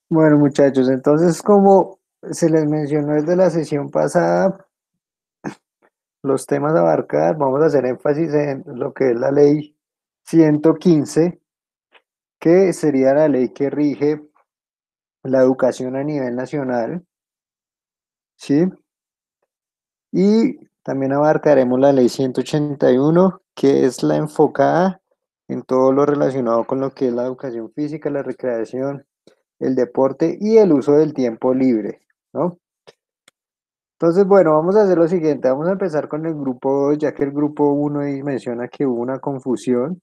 Bueno, muchachos, entonces como se les mencionó desde la sesión pasada, los temas a abarcar, vamos a hacer énfasis en lo que es la ley 115, que sería la ley que rige la educación a nivel nacional, ¿sí? Y también abarcaremos la ley 181, que es la enfocada en todo lo relacionado con lo que es la educación física, la recreación, el deporte y el uso del tiempo libre, ¿no? Entonces, bueno, vamos a hacer lo siguiente. Vamos a empezar con el grupo 2, ya que el grupo uno ahí menciona que hubo una confusión.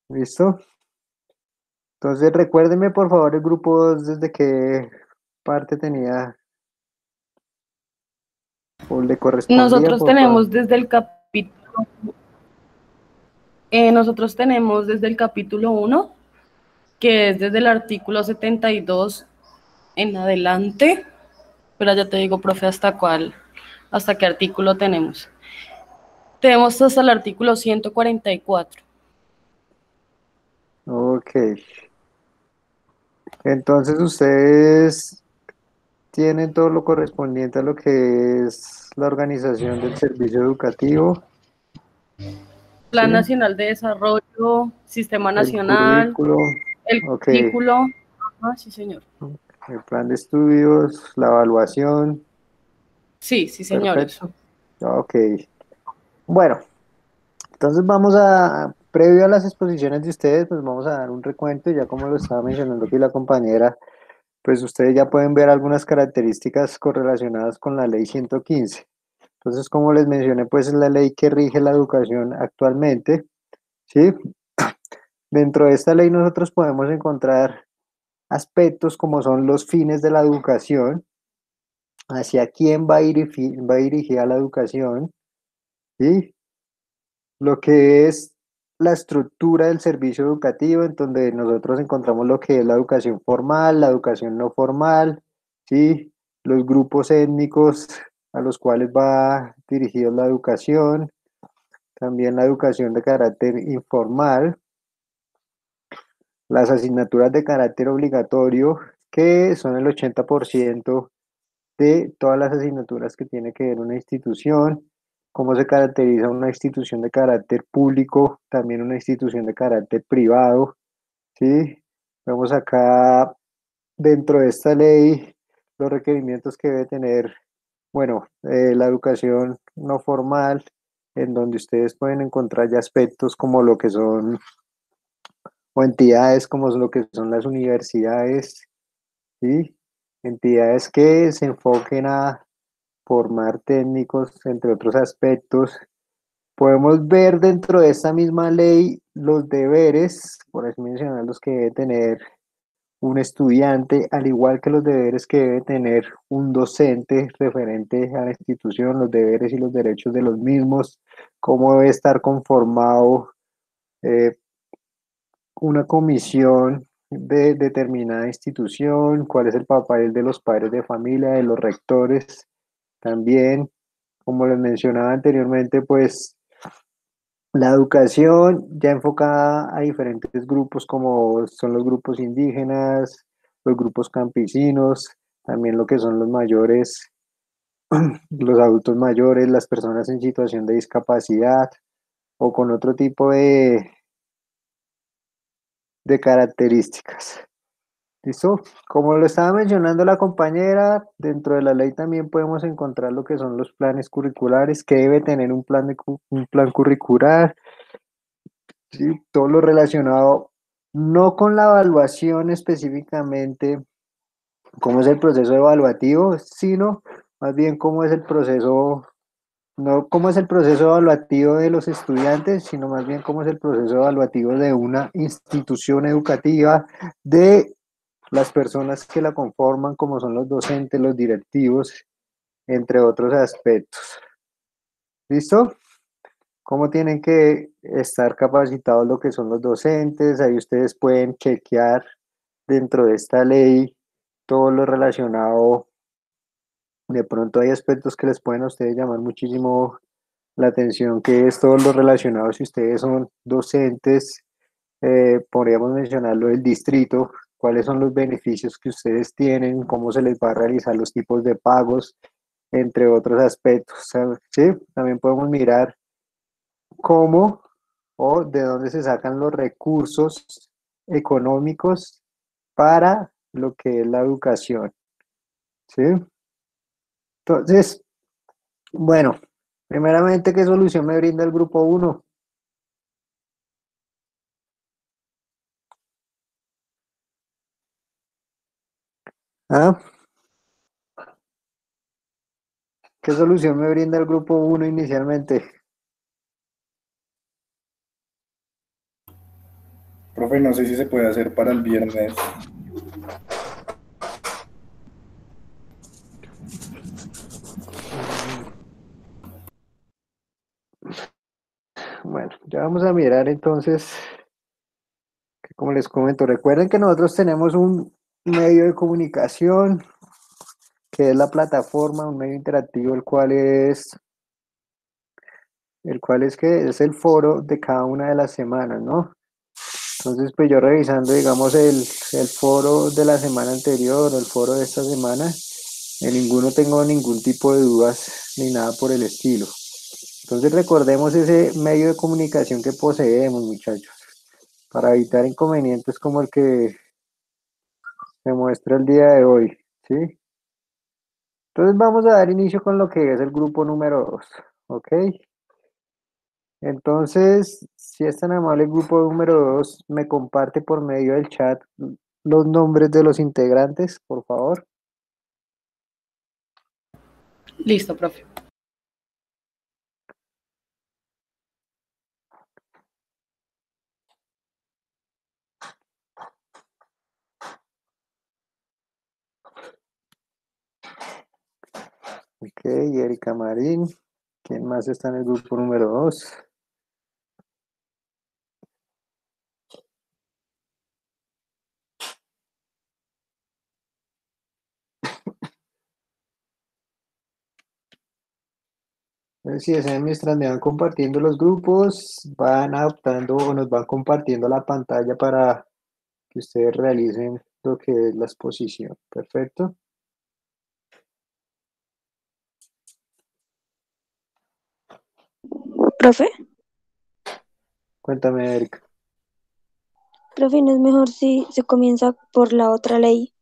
¿Listo? Entonces, recuérdeme por favor el grupo 2 desde qué parte tenía o le correspondía, Nosotros por favor. tenemos desde el capítulo, nosotros tenemos desde el capítulo 1, que es desde el artículo 72 en adelante, pero ya te digo, profe, hasta qué artículo tenemos. Tenemos hasta el artículo 144. Ok. Entonces, ustedes tienen todo lo correspondiente a lo que es la organización del servicio educativo, ¿sí? Plan Nacional de Desarrollo, Sistema El Nacional, currículo, el ok. currículo. Ajá, sí, señor. El plan de estudios, la evaluación, Sí, sí, señores. perfecto. Ok. Bueno, entonces vamos a, previo a las exposiciones de ustedes, pues vamos a dar un recuento, ya como lo estaba mencionando aquí la compañera, pues ustedes ya pueden ver algunas características correlacionadas con la ley 115. Entonces, como les mencioné, pues es la ley que rige la educación actualmente, ¿sí? Dentro de esta ley nosotros podemos encontrar aspectos como son los fines de la educación, hacia quién va dirigida la educación, ¿sí? Lo que es la estructura del servicio educativo, en donde nosotros encontramos lo que es la educación formal, la educación no formal, ¿sí? Los grupos étnicos a los cuales va dirigida la educación, también la educación de carácter informal, las asignaturas de carácter obligatorio, que son el 80% de todas las asignaturas que tiene que ver una institución, cómo se caracteriza una institución de carácter público, también una institución de carácter privado, ¿sí? Vemos acá dentro de esta ley los requerimientos que debe tener, bueno, la educación no formal, en donde ustedes pueden encontrar ya aspectos como lo que son, o entidades como lo que son las universidades, ¿sí? Entidades que se enfoquen a formar técnicos, entre otros aspectos. Podemos ver dentro de esta misma ley los deberes, por así mencionar, los que debe tener un estudiante, al igual que los deberes que debe tener un docente referente a la institución, los deberes y los derechos de los mismos, cómo debe estar conformado eh, una comisión de determinada institución, cuál es el papel de los padres de familia, de los rectores, también, como les mencionaba anteriormente, pues la educación ya enfocada a diferentes grupos como son los grupos indígenas, los grupos campesinos, también lo que son los mayores, los adultos mayores, las personas en situación de discapacidad o con otro tipo de características. ¿Listo? Como lo estaba mencionando la compañera, dentro de la ley también podemos encontrar lo que son los planes curriculares, que debe tener un plan, un plan curricular, ¿sí? Todo lo relacionado no con la evaluación específicamente, cómo es el proceso evaluativo, sino más bien cómo es el proceso, no cómo es el proceso evaluativo de los estudiantes, sino más bien cómo es el proceso evaluativo de una institución educativa, de las personas que la conforman, como son los docentes, los directivos, entre otros aspectos. ¿Listo? Cómo tienen que estar capacitados lo que son los docentes. Ahí ustedes pueden chequear dentro de esta ley todo lo relacionado. De pronto hay aspectos que les pueden a ustedes llamar muchísimo la atención, que es todo lo relacionado si ustedes son docentes, podríamos mencionarlo del distrito. cuáles son los beneficios que ustedes tienen, cómo se les va a realizar los tipos de pagos, entre otros aspectos. ¿Sí? También podemos mirar cómo o de dónde se sacan los recursos económicos para lo que es la educación. ¿Sí? Entonces, bueno, primeramente, ¿qué solución me brinda el grupo uno? ¿Ah? ¿Qué solución me brinda el grupo uno inicialmente? Profe, no sé si se puede hacer para el viernes. Bueno, ya vamos a mirar entonces, que como les comento, recuerden que nosotros tenemos un medio de comunicación que es la plataforma, un medio interactivo, el cual es que es el foro de cada una de las semanas, ¿no? Entonces, pues yo revisando, digamos, el foro de la semana anterior, el foro de esta semana, en ninguno tengo ningún tipo de dudas ni nada por el estilo. Entonces recordemos ese medio de comunicación que poseemos, muchachos, para evitar inconvenientes como el que se muestra el día de hoy, ¿sí? Entonces vamos a dar inicio con lo que es el grupo número 2, ¿ok? Entonces, si es tan amable el grupo número 2, me comparte por medio del chat los nombres de los integrantes, por favor. Listo, profe. Ok, Erika Marín. ¿Quién más está en el grupo número 2? Si desean, mientras me van compartiendo los grupos, van adoptando o nos van compartiendo la pantalla para que ustedes realicen lo que es la exposición. Perfecto. Profe, Cuéntame, Erika. profe, ¿no es mejor si se comienza por la otra ley,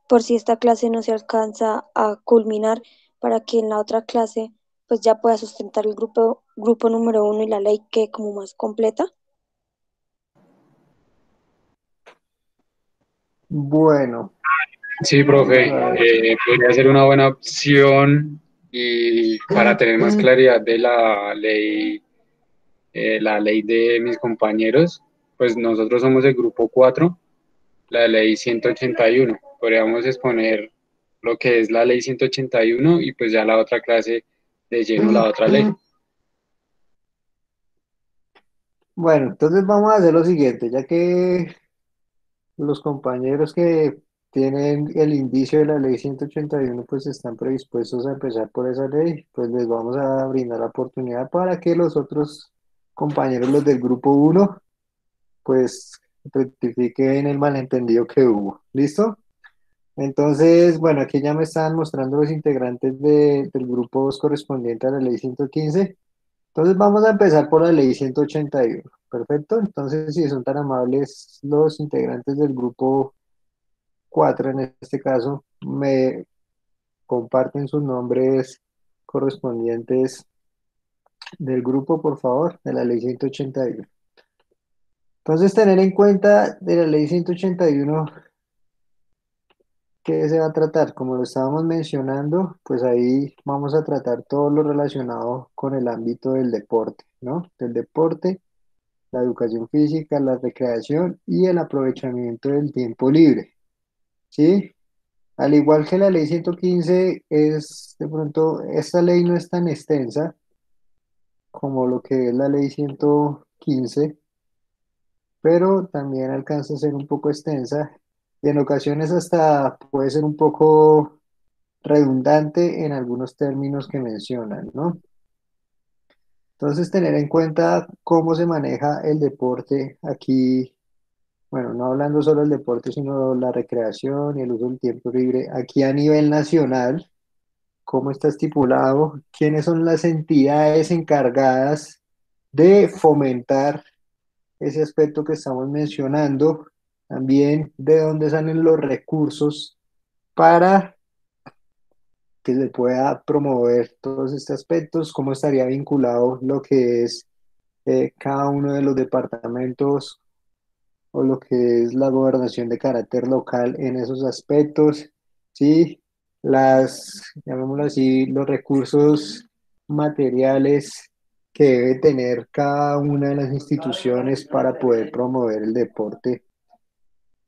por si esta clase no se alcanza a culminar, para que en la otra clase pues ya pueda sustentar el grupo número uno y la ley quede como más completa? Bueno, Sí, vamos profe, a ver. podría ser una buena opción y para tener más claridad de la ley de mis compañeros, pues nosotros somos el grupo 4, la ley 181. Podríamos exponer lo que es la ley 181 y pues ya la otra clase de lleno la otra ley. Bueno, entonces vamos a hacer lo siguiente, ya que los compañeros que tienen el indicio de la ley 181 pues están predispuestos a empezar por esa ley, pues les vamos a brindar la oportunidad para que los otros compañeros, los del grupo uno, pues rectifiquen el malentendido que hubo. ¿Listo? Entonces, bueno, aquí ya me están mostrando los integrantes del grupo 2 correspondiente a la ley 115. Entonces vamos a empezar por la ley 181. Perfecto. Entonces, si son tan amables los integrantes del grupo 4 en este caso, me comparten sus nombres correspondientes del grupo, por favor, de la ley 181. Entonces, tener en cuenta de la ley 181 que se va a tratar, como lo estábamos mencionando, pues ahí vamos a tratar todo lo relacionado con el ámbito del deporte, ¿no? Del deporte, la educación física, la recreación y el aprovechamiento del tiempo libre, ¿sí? Al igual que la ley 115 es, de pronto, esta ley no es tan extensa como lo que es la ley 115, pero también alcanza a ser un poco extensa y en ocasiones hasta puede ser un poco redundante en algunos términos que mencionan, ¿no? Entonces, tener en cuenta cómo se maneja el deporte aquí bueno, no hablando solo del deporte, sino la recreación y el uso del tiempo libre, aquí a nivel nacional, ¿cómo está estipulado? ¿Quiénes son las entidades encargadas de fomentar ese aspecto que estamos mencionando? También de dónde salen los recursos para que se pueda promover todos estos aspectos, cómo estaría vinculado lo que es cada uno de los departamentos o lo que es la gobernación de carácter local en esos aspectos, ¿sí? Llamémoslo así, los recursos materiales que debe tener cada una de las instituciones para poder promover el deporte,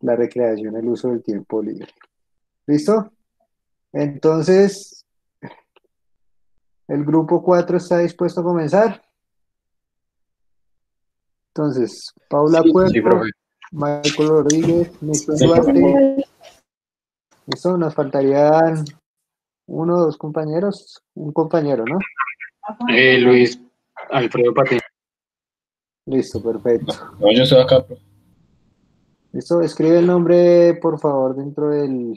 la recreación, el uso del tiempo libre. ¿Listo? Entonces, el grupo 4 está dispuesto a comenzar. Entonces, Paula Sí, sí, Cuervo, profe. Michael Rodríguez, Nixon Sí, profe. Duarte. Listo, nos faltarían uno o dos compañeros, un compañero, ¿no? Luis Alfredo Patiño. Listo, perfecto. No, yo estoy acá, profe. Listo, escribe el nombre, por favor, dentro del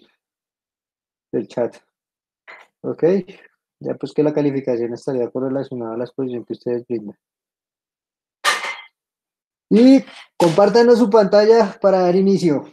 chat. ¿Ok? Ya pues que la calificación estaría correlacionada a la exposición que ustedes brindan. Y compártanos su pantalla para dar inicio.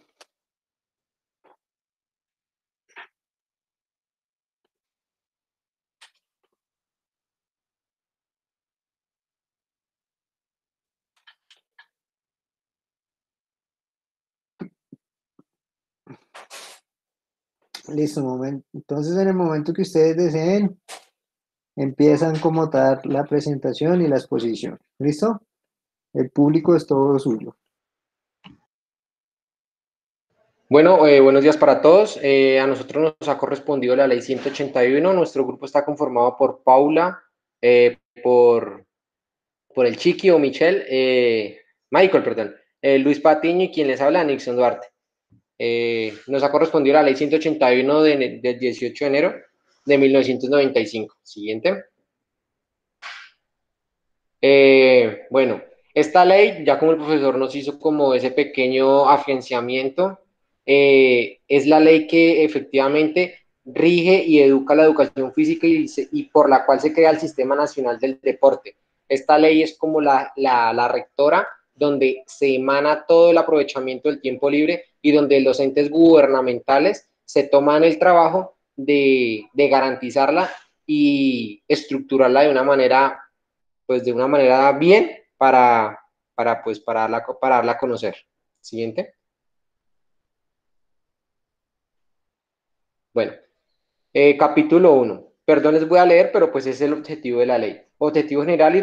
Listo, momento. Entonces, en el momento que ustedes deseen, empiezan como tal la presentación y la exposición. ¿Listo? El público es todo suyo. Bueno, buenos días para todos. A nosotros nos ha correspondido la ley 181. Nuestro grupo está conformado por Paula, por el Chiqui o Michelle, Michael, perdón, Luis Patiño y quien les habla, Nixon Duarte. Nos ha correspondido la ley 181 del 18 de enero de 1995. Siguiente. Bueno, esta ley, ya como el profesor nos hizo como ese pequeño afianzamiento, es la ley que efectivamente rige y educa la educación física y por la cual se crea el Sistema Nacional del Deporte. Esta ley es como la rectora donde se emana todo el aprovechamiento del tiempo libre y donde los entes gubernamentales se toman el trabajo de garantizarla y estructurarla de una manera, pues de una manera bien para darla a conocer. Siguiente. Bueno, capítulo 1. Perdón, les voy a leer, pero pues es el objetivo de la ley. Objetivo general y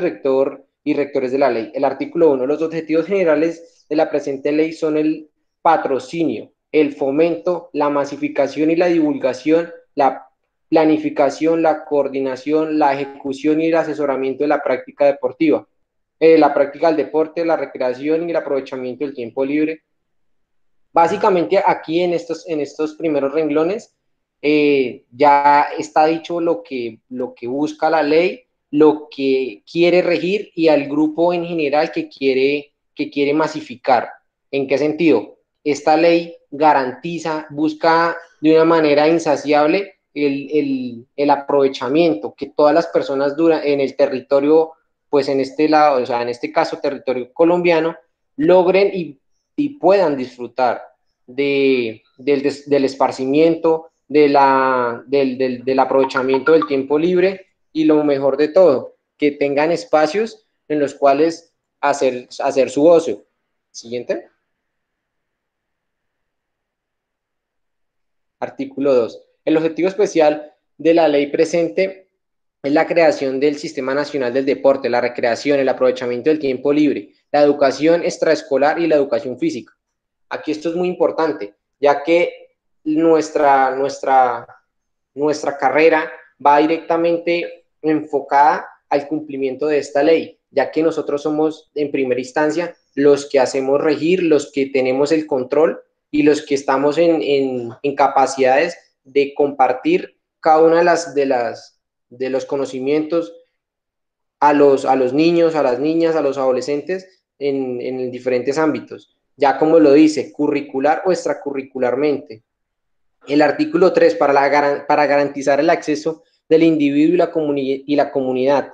rectores de la ley. El artículo 1. Los objetivos generales de la presente ley son el patrocinio, el fomento, la masificación y la divulgación, la planificación, la coordinación, la ejecución y el asesoramiento de la práctica deportiva, la práctica del deporte, la recreación y el aprovechamiento del tiempo libre. Básicamente aquí en estos primeros renglones ya está dicho lo que busca la ley, lo que quiere regir y al grupo en general que quiere masificar. ¿En qué sentido? Esta ley garantiza, busca de una manera insaciable el aprovechamiento que todas las personas en el territorio, pues en este lado, o sea, en este caso territorio colombiano, logren y puedan disfrutar del esparcimiento, del aprovechamiento del tiempo libre y lo mejor de todo, que tengan espacios en los cuales hacer su ocio. Siguiente. Artículo 2. El objetivo especial de la ley presente es la creación del Sistema Nacional del Deporte, la recreación, el aprovechamiento del tiempo libre, la educación extraescolar y la educación física. Aquí esto es muy importante, ya que nuestra carrera va directamente enfocada al cumplimiento de esta ley, ya que nosotros somos en primera instancia los que hacemos regir, los que tenemos el control y los que estamos en capacidades de compartir cada una de los conocimientos a los niños, a las niñas, a los adolescentes en diferentes ámbitos. ya como lo dice, curricular o extracurricularmente. El artículo 3, para garantizar el acceso del individuo y la comunidad.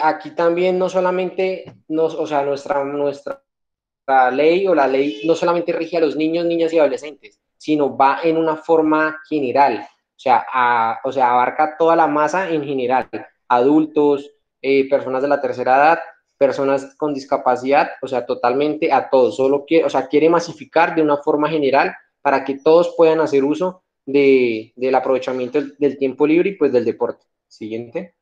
Aquí también no solamente, o sea, nuestra ley o la ley no solamente rige a los niños, niñas y adolescentes, sino va en una forma general, o sea, abarca toda la masa en general, adultos, personas de la tercera edad, personas con discapacidad, o sea, totalmente a todos, solo quiere, o sea, quiere masificar de una forma general para que todos puedan hacer uso del aprovechamiento del tiempo libre y pues del deporte. Siguiente.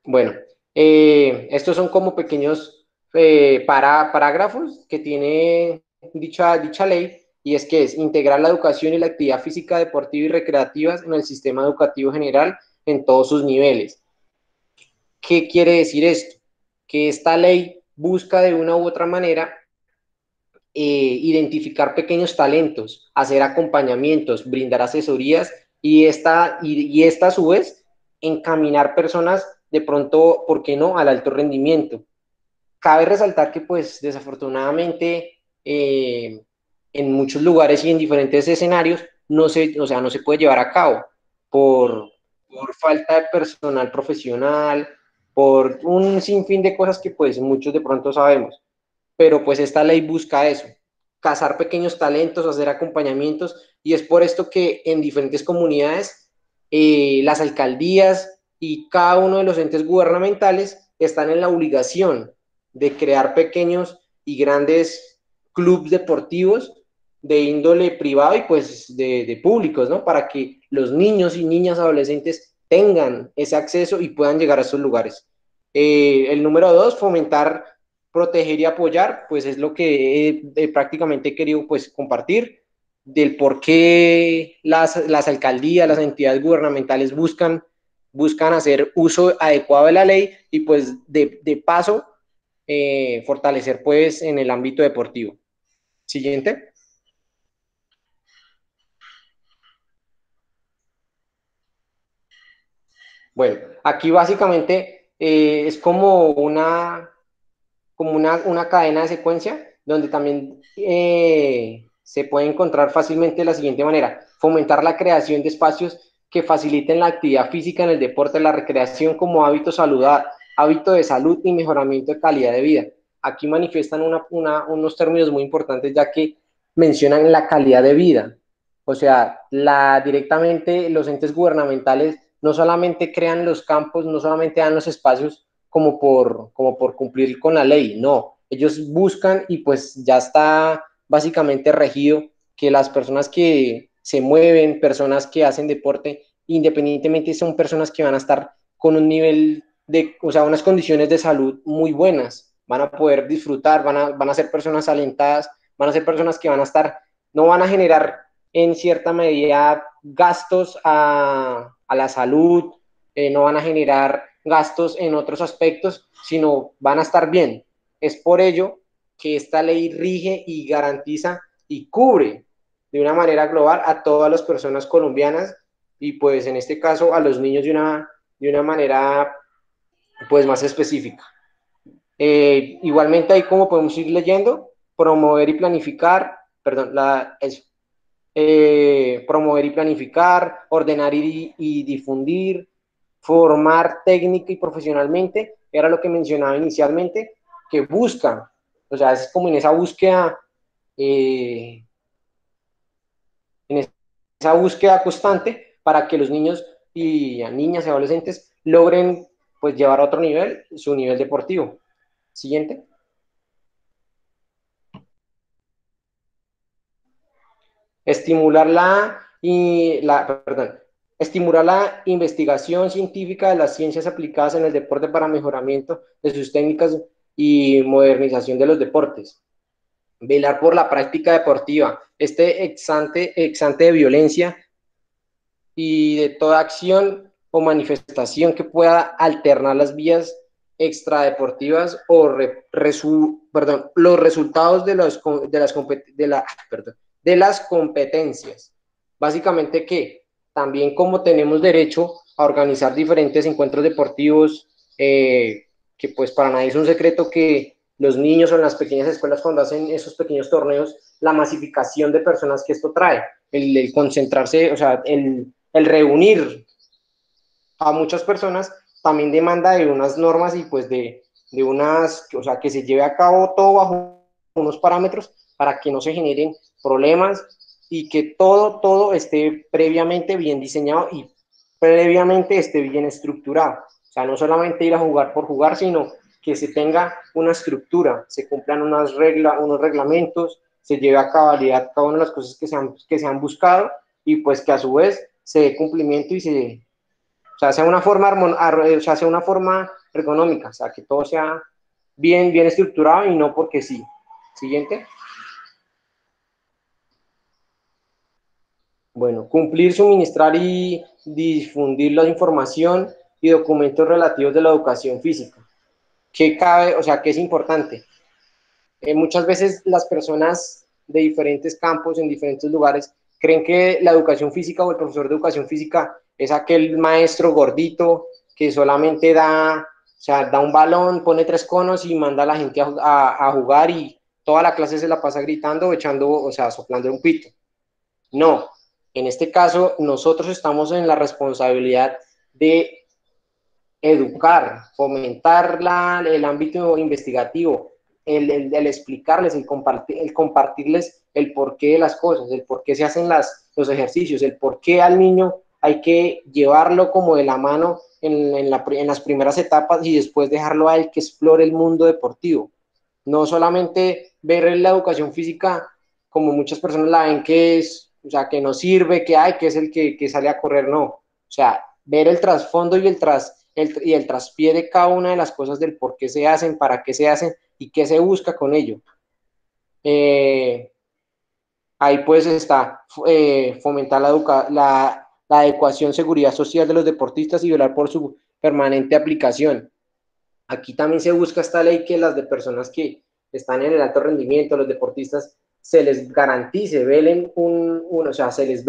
Bueno, estos son como pequeños parágrafos que tiene dicha ley, y es que es integrar la educación y la actividad física, deportiva y recreativas en el sistema educativo general en todos sus niveles. ¿Qué quiere decir esto? Que esta ley busca de una u otra manera identificar pequeños talentos, hacer acompañamientos, brindar asesorías y esta a su vez encaminar personas de pronto, ¿por qué no?, al alto rendimiento. Cabe resaltar que pues desafortunadamente en muchos lugares y en diferentes escenarios no se puede llevar a cabo por falta de personal profesional, por un sinfín de cosas que pues muchos de pronto sabemos, pero pues esta ley busca eso, cazar pequeños talentos, hacer acompañamientos, y es por esto que en diferentes comunidades las alcaldías y cada uno de los entes gubernamentales están en la obligación de crear pequeños y grandes clubes deportivos de índole privado y pues de públicos, ¿no? Para que los niños y niñas adolescentes tengan ese acceso y puedan llegar a esos lugares. El número 2, fomentar, proteger y apoyar, pues es lo que prácticamente he querido pues compartir del por qué las alcaldías, las entidades gubernamentales buscan hacer uso adecuado de la ley y pues de paso fortalecer pues en el ámbito deportivo. Siguiente. Bueno, aquí básicamente es como una cadena de secuencia donde también se puede encontrar fácilmente de la siguiente manera: fomentar la creación de espacios que faciliten la actividad física en el deporte, la recreación como hábito de salud y mejoramiento de calidad de vida. Aquí manifiestan unos términos muy importantes, ya que mencionan la calidad de vida. O sea, directamente los entes gubernamentales no solamente crean los campos, no solamente dan los espacios como por cumplir con la ley, no, ellos buscan y pues ya está básicamente regido que las personas que se mueven, personas que hacen deporte, independientemente son personas que van a estar con un nivel o sea, unas condiciones de salud muy buenas, van a poder disfrutar, van a ser personas alentadas, van a ser personas que van a estar, no van a generar en cierta medida gastos a la salud, no van a generar gastos en otros aspectos, sino van a estar bien. Es por ello que esta ley rige y garantiza y cubre de una manera global a todas las personas colombianas y pues en este caso a los niños de una manera pues más específica. Igualmente ahí como podemos ir leyendo, promover y planificar, promover y planificar, ordenar y difundir, formar técnica y profesionalmente, era lo que mencionaba inicialmente, que buscan, o sea, es como en esa búsqueda, en esa búsqueda constante para que los niños y niñas y adolescentes logren pues llevar a otro nivel su nivel deportivo. Siguiente. Estimular estimular la investigación científica de las ciencias aplicadas en el deporte para mejoramiento de sus técnicas y modernización de los deportes. Velar por la práctica deportiva, exante de violencia y de toda acción o manifestación que pueda alternar las vías extradeportivas o los resultados de las competencias. Básicamente que también como tenemos derecho a organizar diferentes encuentros deportivos, que pues para nadie es un secreto que los niños o en las pequeñas escuelas cuando hacen esos pequeños torneos, la masificación de personas que esto trae, el concentrarse, o sea, el reunir a muchas personas también demanda de unas normas y pues de unas, o sea, que se lleve a cabo todo bajo unos parámetros para que no se generen problemas y que todo esté previamente bien diseñado y previamente esté bien estructurado. O sea, no solamente ir a jugar por jugar, sino que se tenga una estructura, se cumplan unas reglas, unos reglamentos, se lleve a cabalidad cada una de las cosas que se han buscado y pues que a su vez se dé cumplimiento y o sea, sea una forma, o sea, sea una forma ergonómica, o sea, que todo sea bien estructurado y no porque sí. Siguiente. Bueno, cumplir, suministrar y difundir la información y documentos relativos de la educación física. ¿Qué cabe, o sea, qué es importante? Muchas veces las personas de diferentes campos, en diferentes lugares, creen que la educación física o el profesor de educación física es aquel maestro gordito que solamente da, o sea, da un balón, pone tres conos y manda a la gente a jugar y toda la clase se la pasa gritando, echando, o sea, soplando un pito. No, en este caso nosotros estamos en la responsabilidad de educar, fomentar el ámbito investigativo, el explicarles, el compartirles el porqué de las cosas, el por qué se hacen los ejercicios, el por qué al niño hay que llevarlo como de la mano en las primeras etapas y después dejarlo a él que explore el mundo deportivo. No solamente ver la educación física como muchas personas la ven que es, o sea, que no sirve, que es el que sale a correr, no. O sea, ver el trasfondo y el traspié de cada una de las cosas del por qué se hacen, para qué se hacen y qué se busca con ello. Ahí pues está fomentar la adecuación, seguridad social de los deportistas y velar por su permanente aplicación. Aquí también se busca esta ley que las de personas que están en el alto rendimiento, los deportistas, se les garantice, o sea, se les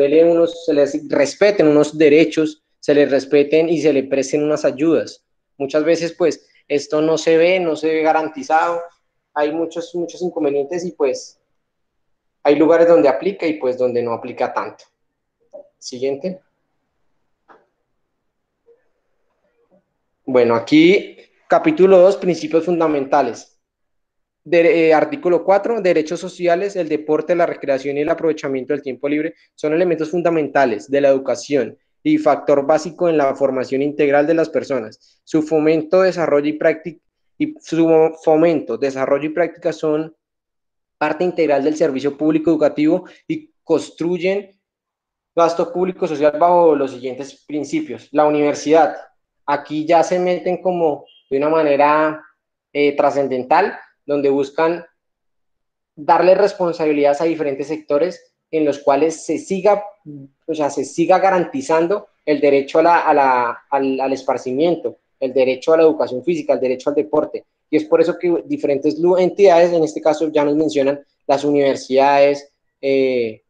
respeten unos derechos, se les respeten y se les presten unas ayudas. Muchas veces, pues, esto no se ve garantizado, hay muchos inconvenientes y pues hay lugares donde aplica y pues donde no aplica tanto. Siguiente. Bueno, aquí, capítulo 2, principios fundamentales. Artículo 4, derechos sociales, el deporte, la recreación y el aprovechamiento del tiempo libre son elementos fundamentales de la educación y factor básico en la formación integral de las personas. Su fomento, desarrollo y práctica son parte integral del servicio público educativo y construyen gasto público social bajo los siguientes principios. La universidad, aquí ya se meten como de una manera trascendental, donde buscan darle responsabilidades a diferentes sectores en los cuales se siga garantizando el derecho al esparcimiento, el derecho a la educación física, el derecho al deporte. Y es por eso que diferentes entidades, en este caso ya nos mencionan las universidades, se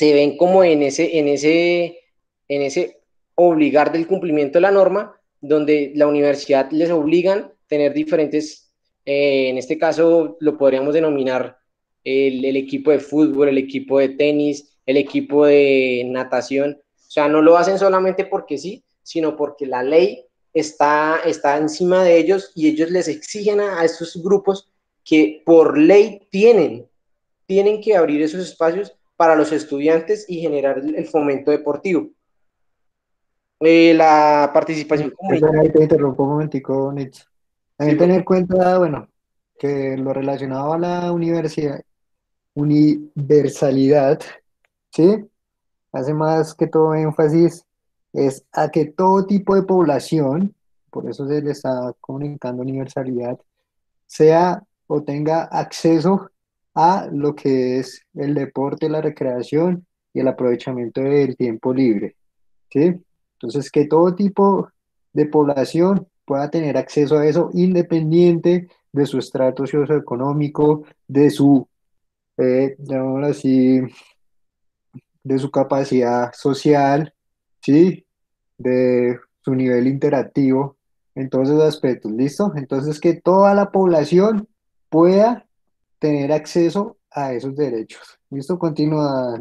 ven como en ese obligar del cumplimiento de la norma, donde la universidad les obligan a tener diferentes, en este caso lo podríamos denominar el equipo de fútbol, el equipo de tenis, el equipo de natación. O sea, no lo hacen solamente porque sí, sino porque la ley está encima de ellos y ellos les exigen a estos grupos que por ley tienen que abrir esos espacios para los estudiantes y generar el fomento deportivo. La participación comunitaria. Ahí te interrumpo un momentico, Nitz. Sí, También tener en cuenta, bueno, que lo relacionado a la universalidad, ¿sí? Hace más que todo énfasis es a que todo tipo de población, por eso se le está comunicando universalidad, sea o tenga acceso a lo que es el deporte, la recreación y el aprovechamiento del tiempo libre, ¿sí? Entonces, que todo tipo de población pueda tener acceso a eso independiente de su estrato socioeconómico, de su, llamémoslo así, de su capacidad social, ¿sí? De su nivel interactivo en todos esos aspectos, ¿listo? Entonces, que toda la población pueda tener acceso a esos derechos. ¿Listo? Continúa.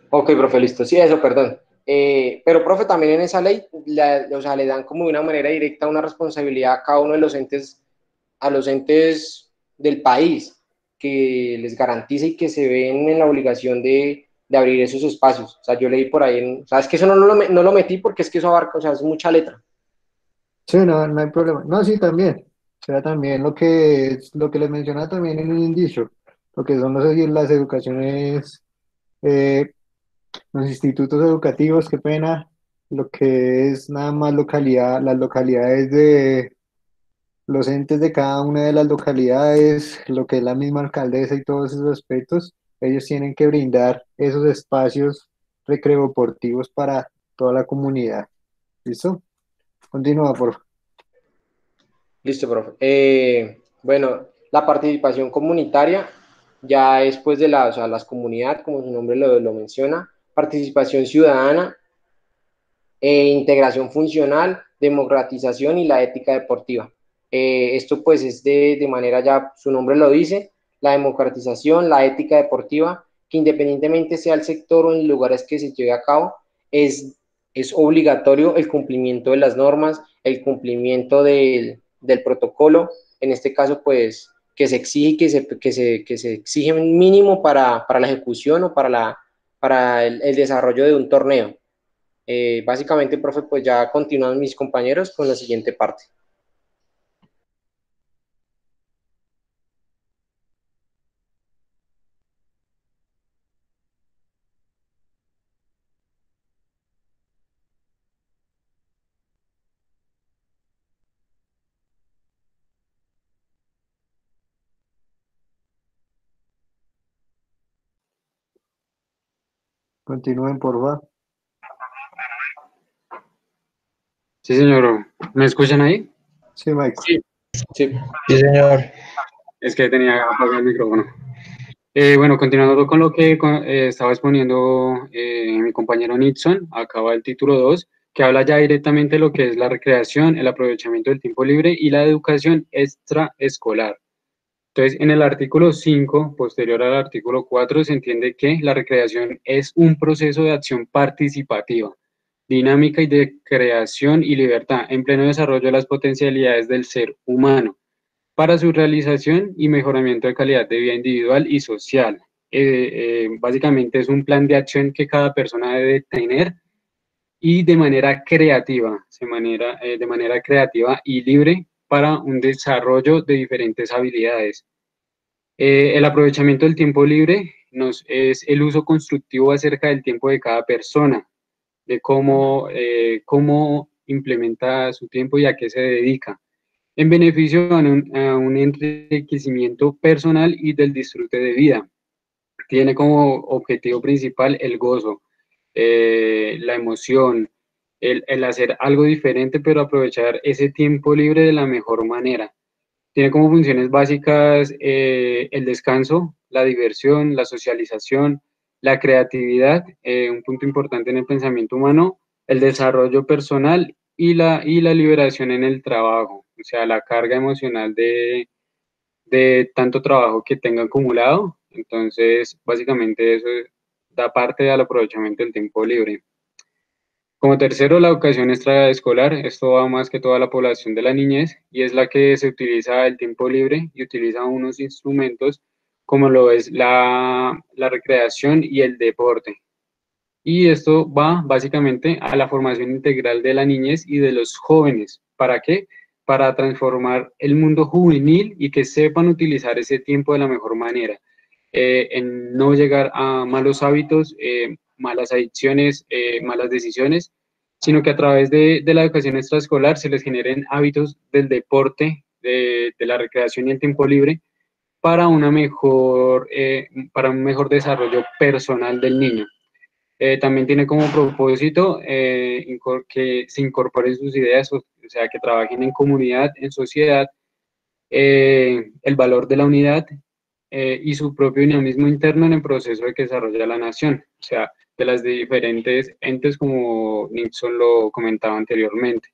Ok, profe, listo. Sí, eso, perdón. Pero, profe, también en esa ley, o sea, le dan como de una manera directa una responsabilidad a cada uno de los entes, a los entes del país, que les garantice y que se ven en la obligación de abrir esos espacios. O sea, yo leí por ahí, o sea, es que eso no lo metí porque es que eso abarca, o sea, es mucha letra. Sí, no, no hay problema. No, sí, también. O sea, también lo que les mencionaba también en un indicio, lo que son las educaciones, eh, los institutos educativos, qué pena, lo que es nada más localidad, las localidades de los entes de cada una de las localidades, lo que es la misma alcaldesa y todos esos aspectos, ellos tienen que brindar esos espacios recreodeportivos para toda la comunidad. ¿Listo? Continúa, por favor. Listo, profe. Bueno, la participación comunitaria, ya después de o sea, las comunidades, como su nombre lo menciona, participación ciudadana, integración funcional, democratización y la ética deportiva. Esto pues es de manera, ya su nombre lo dice, la democratización, la ética deportiva, que independientemente sea el sector o en lugares que se lleve a cabo, es obligatorio el cumplimiento de las normas, el cumplimiento del protocolo, en este caso pues que se exige, que se exige un mínimo para la ejecución o para el desarrollo de un torneo. Básicamente, profe, pues ya continúan mis compañeros con la siguiente parte. Continúen, por favor. Sí, señor. ¿Me escuchan ahí? Sí, Michael. Sí. Sí, señor. Es que tenía apagado el micrófono. Bueno, continuando con lo que estaba exponiendo mi compañero Nixon, acaba el título 2, que habla ya directamente de lo que es la recreación, el aprovechamiento del tiempo libre y la educación extraescolar. Entonces, en el artículo 5, posterior al artículo 4, se entiende que la recreación es un proceso de acción participativa, dinámica y de creación y libertad en pleno desarrollo de las potencialidades del ser humano para su realización y mejoramiento de calidad de vida individual y social. Básicamente es un plan de acción que cada persona debe tener y de manera creativa y libre para un desarrollo de diferentes habilidades. El aprovechamiento del tiempo libre es el uso constructivo acerca del tiempo de cada persona, de cómo implementa su tiempo y a qué se dedica en beneficio a un enriquecimiento personal y del disfrute de vida. Tiene como objetivo principal el gozo, la emoción, el hacer algo diferente, pero aprovechar ese tiempo libre de la mejor manera. Tiene como funciones básicas el descanso, la diversión, la socialización, la creatividad, un punto importante en el pensamiento humano, el desarrollo personal y la liberación en el trabajo, o sea, la carga emocional de tanto trabajo que tenga acumulado. Entonces, básicamente eso da parte al aprovechamiento del tiempo libre. Como tercero, la educación extraescolar. Esto va más que toda la población de la niñez y es la que se utiliza el tiempo libre y utiliza unos instrumentos como lo es la recreación y el deporte. Y esto va básicamente a la formación integral de la niñez y de los jóvenes. ¿Para qué? Para transformar el mundo juvenil y que sepan utilizar ese tiempo de la mejor manera. En no llegar a malos hábitos, malas adicciones, malas decisiones, sino que a través de la educación extraescolar se les generen hábitos del deporte, de la recreación y el tiempo libre para un mejor desarrollo personal del niño. También tiene como propósito que se incorporen sus ideas, o sea, que trabajen en comunidad, en sociedad, el valor de la unidad y su propio dinamismo interno en el proceso de que desarrolla la nación. O sea, de las diferentes entes, como Nixon lo comentaba anteriormente.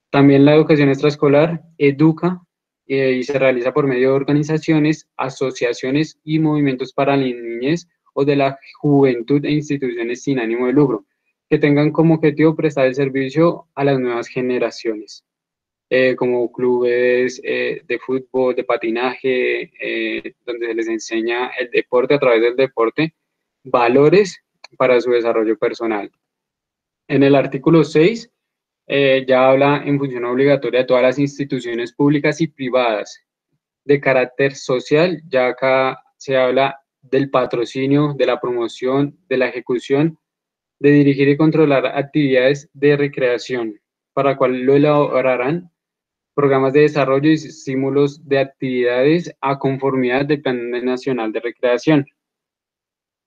También la educación extraescolar educa y se realiza por medio de organizaciones, asociaciones y movimientos para la niñez o de la juventud e instituciones sin ánimo de lucro, que tengan como objetivo prestar el servicio a las nuevas generaciones, como clubes de fútbol, de patinaje, donde se les enseña el deporte a través del deporte, valores para su desarrollo personal. En el artículo 6, ya habla en función obligatoria de todas las instituciones públicas y privadas de carácter social, ya acá se habla del patrocinio, de la promoción, de la ejecución, de dirigir y controlar actividades de recreación, para cual lo elaborarán programas de desarrollo y estímulos de actividades a conformidad del Plan Nacional de Recreación.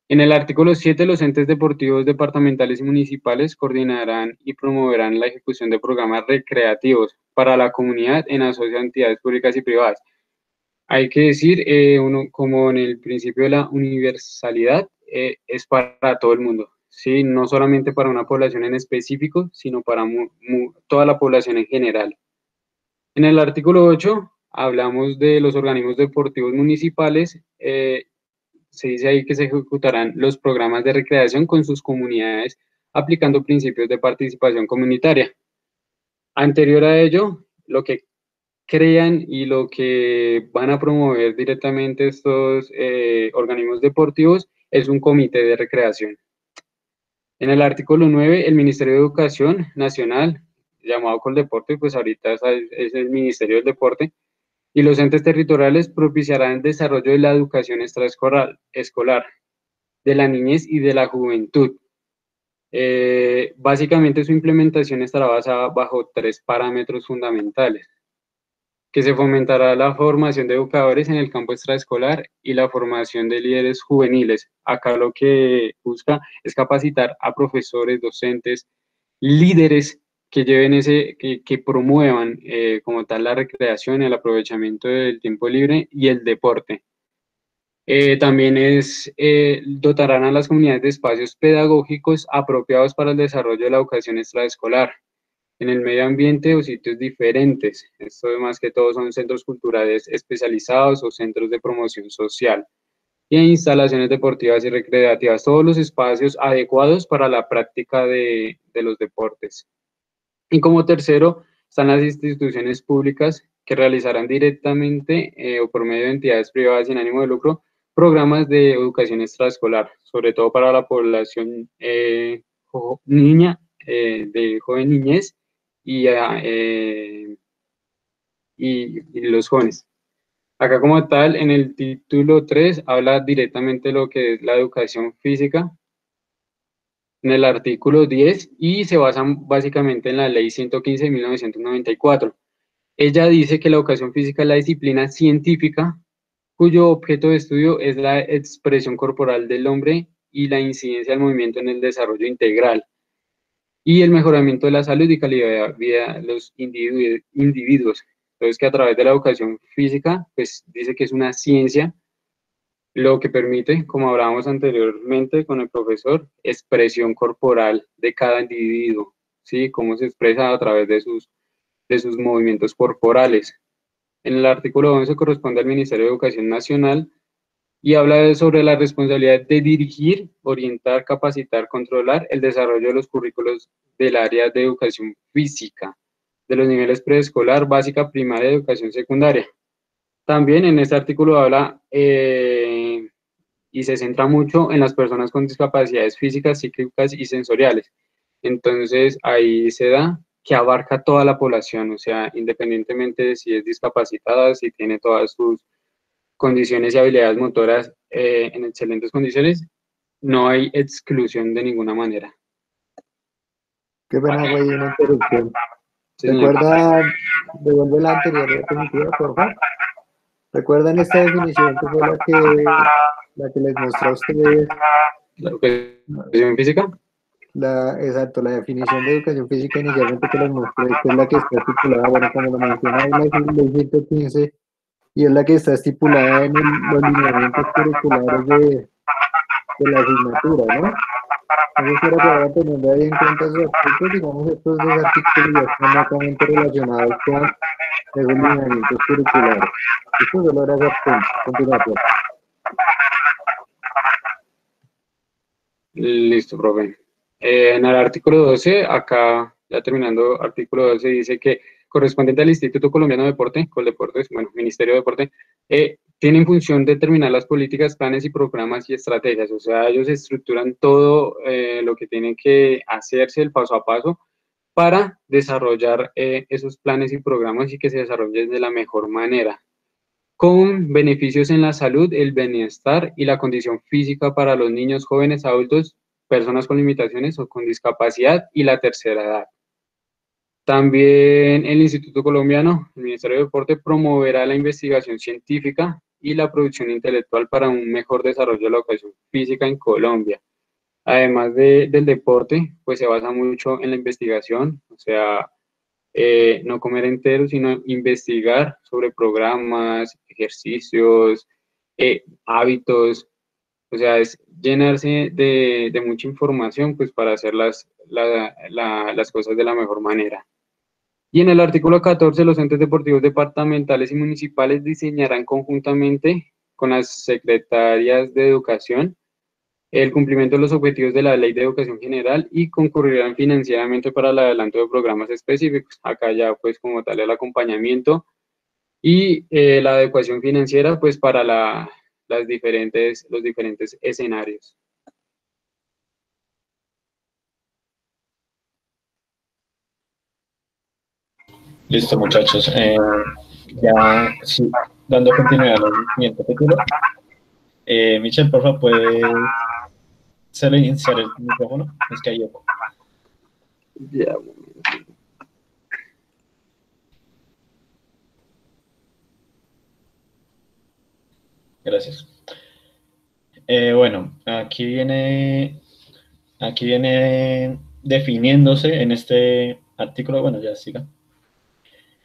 En el artículo 7, los entes deportivos departamentales y municipales coordinarán y promoverán la ejecución de programas recreativos para la comunidad en asociación de entidades públicas y privadas. Hay que decir, como en el principio de la universalidad, es para todo el mundo, ¿sí? No solamente para una población en específico, sino para toda la población en general. En el artículo 8 hablamos de los organismos deportivos municipales. Se dice ahí que se ejecutarán los programas de recreación con sus comunidades aplicando principios de participación comunitaria. Anterior a ello, lo que crean y lo que van a promover directamente estos organismos deportivos es un comité de recreación. En el artículo 9, el Ministerio de Educación Nacional, llamado Coldeporte, pues ahorita es el Ministerio del Deporte, y los entes territoriales propiciarán el desarrollo de la educación extraescolar, de la niñez y de la juventud. Básicamente su implementación estará basada bajo 3 parámetros fundamentales: que se fomentará la formación de educadores en el campo extraescolar y la formación de líderes juveniles. Acá lo que busca es capacitar a profesores, docentes, líderes que lleven que promuevan como tal la recreación, el aprovechamiento del tiempo libre y el deporte. También dotarán a las comunidades de espacios pedagógicos apropiados para el desarrollo de la educación extraescolar en el medio ambiente o sitios diferentes. Esto más que todo son centros culturales especializados o centros de promoción social y instalaciones deportivas y recreativas, todos los espacios adecuados para la práctica de los deportes. Y como tercero, están las instituciones públicas que realizarán directamente o por medio de entidades privadas sin ánimo de lucro programas de educación extraescolar, sobre todo para la población niña, de joven niñez y los jóvenes. Acá como tal, en el título 3, habla directamente de lo que es la educación física, en el artículo 10, y se basan básicamente en la ley 115 de 1994. Ella dice que la educación física es la disciplina científica cuyo objeto de estudio es la expresión corporal del hombre y la incidencia del movimiento en el desarrollo integral y el mejoramiento de la salud y calidad de vida de los individuos. Entonces, que a través de la educación física, pues dice que es una ciencia, lo que permite, como hablábamos anteriormente con el profesor, expresión corporal de cada individuo, ¿sí? Cómo se expresa a través de sus movimientos corporales. En el artículo 11 corresponde al Ministerio de Educación Nacional y habla sobre la responsabilidad de dirigir, orientar, capacitar, controlar el desarrollo de los currículos del área de educación física, de los niveles preescolar, básica, primaria y educación secundaria. También en este artículo habla y se centra mucho en las personas con discapacidades físicas, psíquicas y sensoriales. Entonces ahí se da que abarca toda la población, o sea, independientemente de si es discapacitada, si tiene todas sus condiciones y habilidades motoras en excelentes condiciones, no hay exclusión de ninguna manera. Qué pena, güey, una interrupción. Sí, señor. ¿Recuerda, devuelve la anterior definitiva, por favor? ¿Recuerdan esta definición que fue la que les mostró a ustedes? ¿La educación física? Exacto, la definición de educación física inicialmente que les mostré, que es la que está estipulada, bueno, como lo mencionaba en la ley 115, y es la que está estipulada en los lineamientos curriculares de la asignatura, ¿no? Entonces, quiero que vaya teniendo ahí en cuenta esos aspectos, digamos, estos dos artículos ya están netamente relacionados con esos lineamientos curriculares. Esto solo era ese apunte. Continúa, profe. Listo, profe. En el artículo 12, acá, ya terminando, artículo 12 dice que correspondiente al Instituto Colombiano de Deporte, Coldeportes, bueno, Ministerio de Deporte, tiene en función determinar las políticas, planes y programas y estrategias. O sea, ellos estructuran todo lo que tiene que hacerse el paso a paso para desarrollar esos planes y programas y que se desarrollen de la mejor manera, con beneficios en la salud, el bienestar y la condición física para los niños, jóvenes, adultos, personas con limitaciones o con discapacidad y la tercera edad. También el Instituto Colombiano, el Ministerio de Deporte, promoverá la investigación científica y la producción intelectual para un mejor desarrollo de la educación física en Colombia. Además del deporte, pues se basa mucho en la investigación, o sea, no comer entero, sino investigar sobre programas, ejercicios, hábitos, o sea, es llenarse de mucha información pues para hacer las cosas de la mejor manera. Y en el artículo 14, los entes deportivos departamentales y municipales diseñarán conjuntamente con las secretarias de educación el cumplimiento de los objetivos de la Ley de Educación General y concurrirán financieramente para el adelanto de programas específicos. Acá ya pues como tal el acompañamiento y la adecuación financiera pues para los diferentes escenarios. Listo, muchachos. Ya, sí, dando continuidad al siguiente título. Michelle, por favor, ¿puede silenciar el micrófono? Es que hay eco. Ya. Gracias. Bueno, aquí viene definiéndose en este artículo, bueno, ya siga.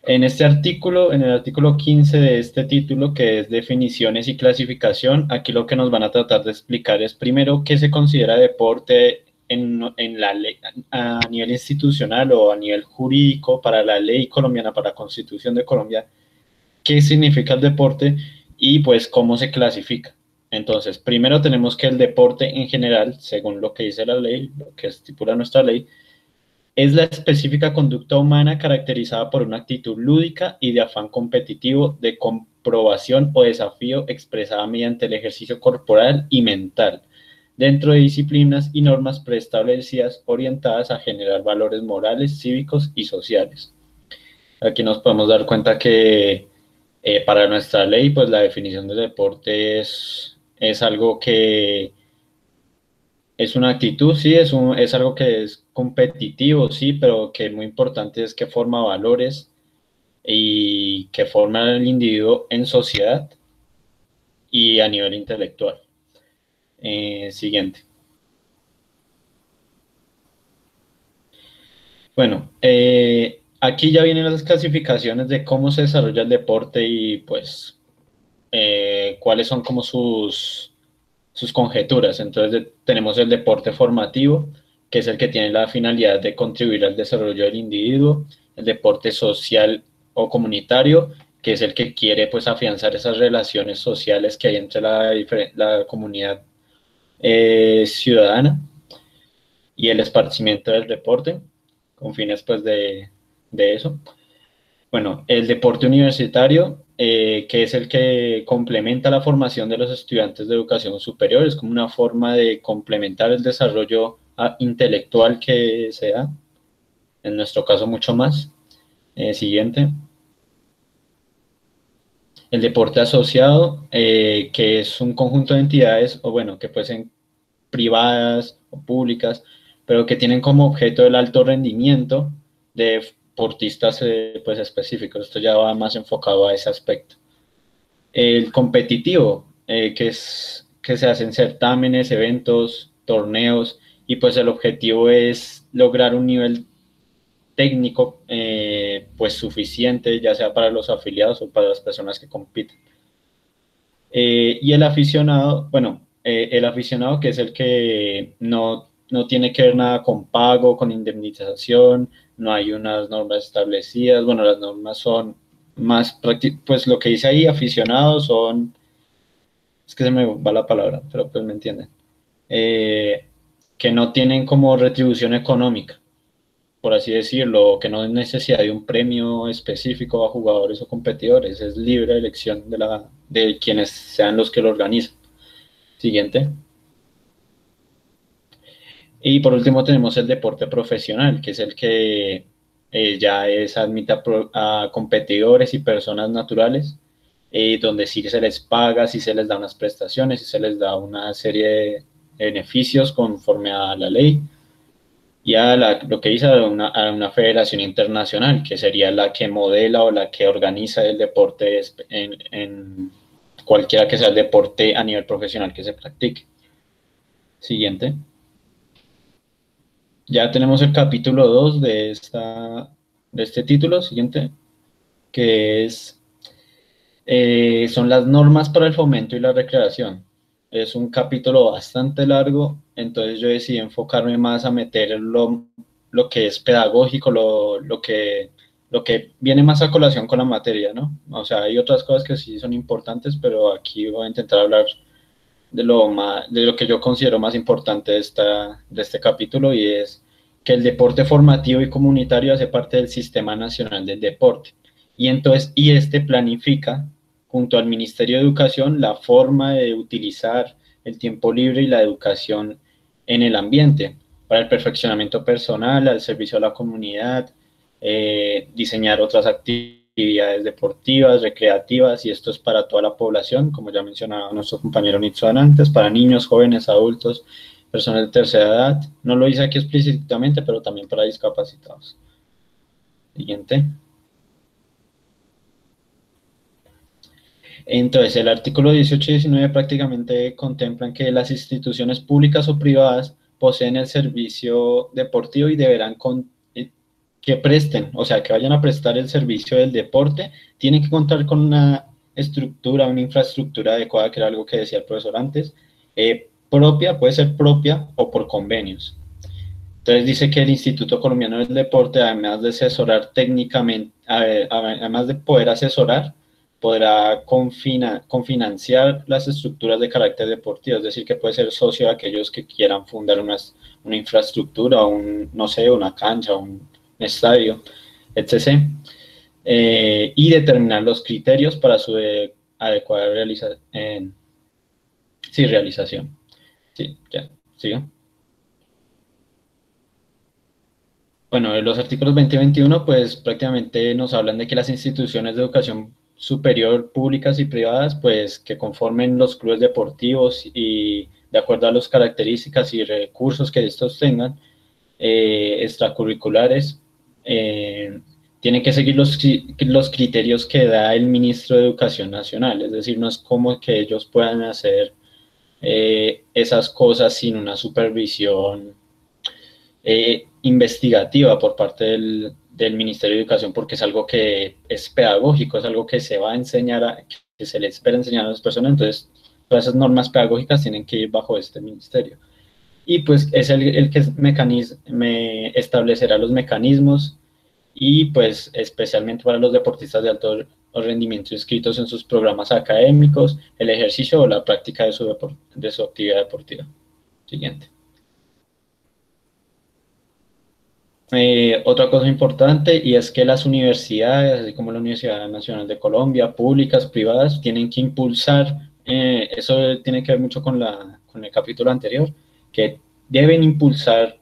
En este artículo, en el artículo 15 de este título, que es definiciones y clasificación, aquí lo que nos van a tratar de explicar es primero qué se considera deporte en la ley, a nivel institucional o a nivel jurídico para la ley colombiana, para la Constitución de Colombia, qué significa el deporte y pues cómo se clasifica. Entonces, primero tenemos que el deporte en general, según lo que dice la ley, lo que estipula nuestra ley, es la específica conducta humana caracterizada por una actitud lúdica y de afán competitivo, de comprobación o desafío expresada mediante el ejercicio corporal y mental, dentro de disciplinas y normas preestablecidas orientadas a generar valores morales, cívicos y sociales. Aquí nos podemos dar cuenta que para nuestra ley, pues la definición de deporte es algo que es una actitud, sí, es algo que es competitivo, sí, pero que muy importante es que forma valores y que forma al individuo en sociedad y a nivel intelectual. Siguiente. Bueno, aquí ya vienen las clasificaciones de cómo se desarrolla el deporte y pues cuáles son como sus conjeturas. Entonces tenemos el deporte formativo, que es el que tiene la finalidad de contribuir al desarrollo del individuo, el deporte social o comunitario, que es el que quiere pues afianzar esas relaciones sociales que hay entre la comunidad ciudadana, y el esparcimiento del deporte, con fines pues de eso. Bueno, el deporte universitario, que es el que complementa la formación de los estudiantes de educación superior, es como una forma de complementar el desarrollo intelectual que se da, en nuestro caso mucho más. Siguiente. El deporte asociado, que es un conjunto de entidades, o bueno, que pueden ser privadas o públicas, pero que tienen como objeto el alto rendimiento de deportistas pues específicos. Esto ya va más enfocado a ese aspecto. El competitivo, que se hacen certámenes, eventos, torneos, y pues el objetivo es lograr un nivel técnico pues suficiente, ya sea para los afiliados o para las personas que compiten. Y el aficionado, bueno, el aficionado, que es el que no no tiene que ver nada con pago, con indemnización, no hay unas normas establecidas. Bueno, las normas son más prácticas, pues lo que dice ahí, aficionados son, es que se me va la palabra, pero pues me entienden, que no tienen como retribución económica, por así decirlo, que no hay necesidad de un premio específico a jugadores o competidores, es libre elección de quienes sean los que lo organizan. Siguiente. Y por último tenemos el deporte profesional, que es el que ya admite a competidores y personas naturales, donde sí se les paga, sí se les da unas prestaciones, sí se les da una serie de beneficios conforme a la ley y a lo que dice a una federación internacional, que sería la que modela o la que organiza el deporte en cualquiera que sea el deporte a nivel profesional que se practique. Siguiente. Ya tenemos el capítulo 2 de este título, siguiente, que son las normas para el fomento y la recreación. Es un capítulo bastante largo, entonces yo decidí enfocarme más a meter lo que es pedagógico, lo que viene más a colación con la materia, ¿no? O sea, hay otras cosas que sí son importantes, pero aquí voy a intentar hablar de lo que yo considero más importante de este capítulo, y es que el deporte formativo y comunitario hace parte del Sistema Nacional del Deporte. Y este planifica, junto al Ministerio de Educación, la forma de utilizar el tiempo libre y la educación en el ambiente para el perfeccionamiento personal, al servicio a la comunidad, diseñar otras actividades deportivas, recreativas, y esto es para toda la población, como ya mencionaba nuestro compañero Nitsuan antes, para niños, jóvenes, adultos, personas de tercera edad. No lo hice aquí explícitamente, pero también para discapacitados. Siguiente. Entonces, el artículo 18 y 19 prácticamente contemplan que las instituciones públicas o privadas poseen el servicio deportivo y deberán que presten, o sea, que vayan a prestar el servicio del deporte, tienen que contar con una infraestructura adecuada, que era algo que decía el profesor antes, propia, puede ser propia o por convenios. Entonces dice que el Instituto Colombiano del Deporte, además de asesorar técnicamente, además de poder asesorar, podrá confinanciar las estructuras de carácter deportivo, es decir, que puede ser socio de aquellos que quieran fundar una infraestructura, no sé, una cancha, un estadio, etc. Y determinar los criterios para su adecuada realización. Sí, ya, siga. Bueno, los artículos 20 y 21 pues prácticamente nos hablan de que las instituciones de educación superior públicas y privadas pues que conformen los clubes deportivos y de acuerdo a las características y recursos que estos tengan, extracurriculares, tienen que seguir los criterios que da el ministro de Educación Nacional, es decir, no es como que ellos puedan hacer esas cosas sin una supervisión investigativa por parte del Ministerio de Educación, porque es algo que es pedagógico, es algo que se va a enseñar, que se le espera enseñar a las personas, entonces todas esas normas pedagógicas tienen que ir bajo este ministerio. Y pues es el que me establecerá los mecanismos y pues especialmente para los deportistas de alto rendimiento inscritos en sus programas académicos, el ejercicio o la práctica de su actividad deportiva. Siguiente. Otra cosa importante, y es que las universidades, así como la Universidad Nacional de Colombia, públicas, privadas, tienen que impulsar, eso tiene que ver mucho con el capítulo anterior, que deben impulsar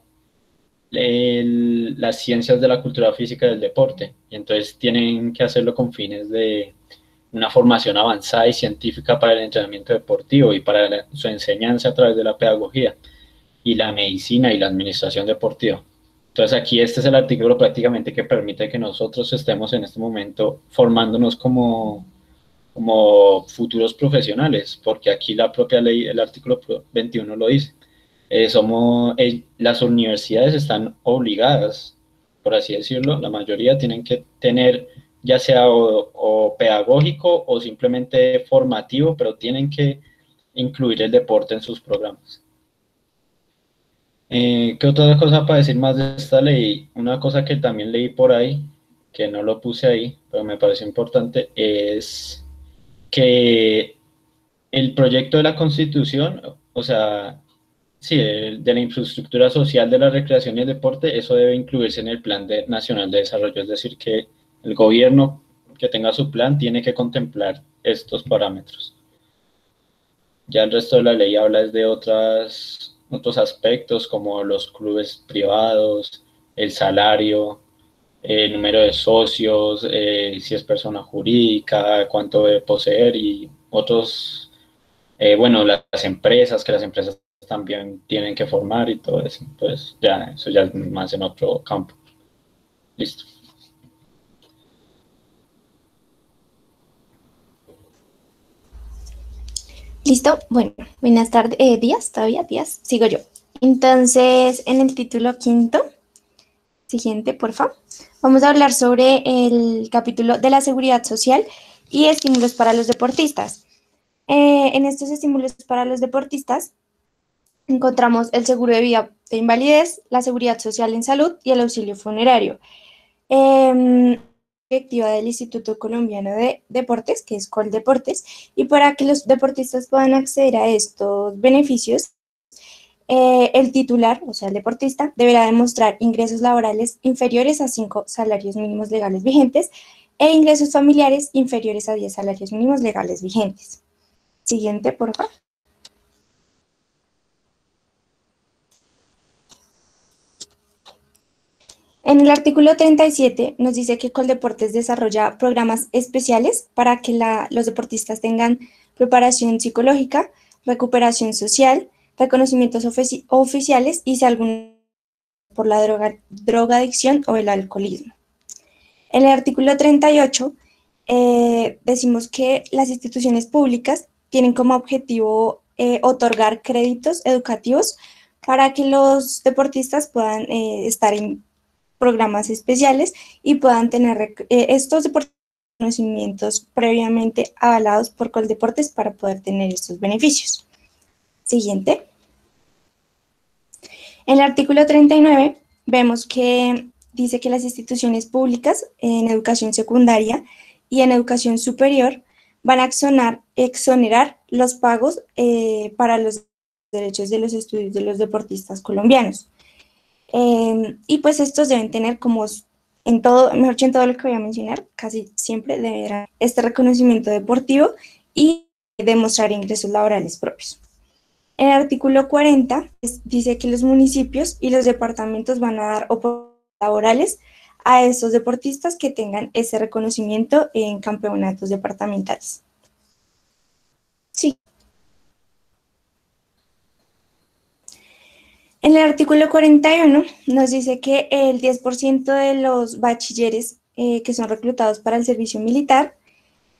las ciencias de la cultura física y del deporte, y entonces tienen que hacerlo con fines de una formación avanzada y científica para el entrenamiento deportivo y para su enseñanza a través de la pedagogía y la medicina y la administración deportiva. Entonces aquí este es el artículo prácticamente que permite que nosotros estemos en este momento formándonos como futuros profesionales, porque aquí la propia ley, el artículo 21 lo dice. Las universidades están obligadas, por así decirlo, la mayoría tienen que tener ya sea o pedagógico o simplemente formativo, pero tienen que incluir el deporte en sus programas. ¿Qué otra cosa para decir más de esta ley? Una cosa que también leí por ahí, que no lo puse ahí, pero me pareció importante, es que el proyecto de la Constitución, o sea, sí, de la infraestructura social de la recreación y el deporte, eso debe incluirse en el Nacional de Desarrollo, es decir, que el gobierno que tenga su plan tiene que contemplar estos parámetros. Ya el resto de la ley habla de otros aspectos como los clubes privados, el salario, el número de socios, si es persona jurídica, cuánto debe poseer y otros, bueno, las empresas, que las empresas también tienen que formar y todo eso. Entonces, ya, eso ya es más en otro campo. Listo. Listo, bueno, buenas tardes, días, todavía días, sigo yo. Entonces, en el título quinto, siguiente, por favor, vamos a hablar sobre el capítulo de la seguridad social y estímulos para los deportistas. En estos estímulos para los deportistas encontramos el seguro de vida de invalidez, la seguridad social en salud y el auxilio funerario. Directiva del Instituto Colombiano de Deportes, que es Coldeportes, y para que los deportistas puedan acceder a estos beneficios, el titular, o sea, el deportista, deberá demostrar ingresos laborales inferiores a 5 salarios mínimos legales vigentes e ingresos familiares inferiores a 10 salarios mínimos legales vigentes. Siguiente, por favor. En el artículo 37 nos dice que Coldeportes desarrolla programas especiales para que los deportistas tengan preparación psicológica, recuperación social, reconocimientos oficiales y si alguno por la drogadicción o el alcoholismo. En el artículo 38 decimos que las instituciones públicas tienen como objetivo otorgar créditos educativos para que los deportistas puedan estar en programas especiales y puedan tener estos conocimientos previamente avalados por Coldeportes para poder tener estos beneficios. Siguiente. En el artículo 39 vemos que dice que las instituciones públicas en educación secundaria y en educación superior van a exonerar los pagos para los derechos de los estudios de los deportistas colombianos. Y pues estos deben tener como en todo, mejor dicho, en todo lo que voy a mencionar, casi siempre deberá este reconocimiento deportivo y demostrar ingresos laborales propios. En el artículo 40 dice que los municipios y los departamentos van a dar oportunidades laborales a estos deportistas que tengan ese reconocimiento en campeonatos departamentales. Sí. En el artículo 41 nos dice que el 10% de los bachilleres que son reclutados para el servicio militar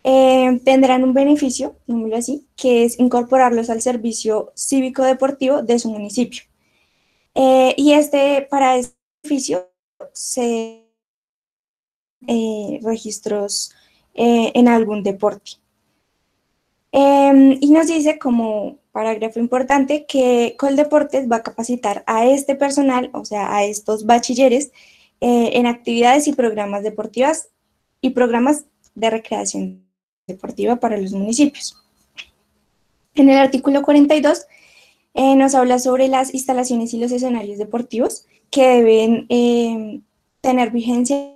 tendrán un beneficio, digámoslo así, que es incorporarlos al servicio cívico-deportivo de su municipio. Y para este beneficio se registros en algún deporte. Y nos dice como parágrafo importante que Coldeportes va a capacitar a este personal, o sea, a estos bachilleres, en actividades y programas deportivas y programas de recreación deportiva para los municipios. En el artículo 42 nos habla sobre las instalaciones y los escenarios deportivos que deben tener vigencia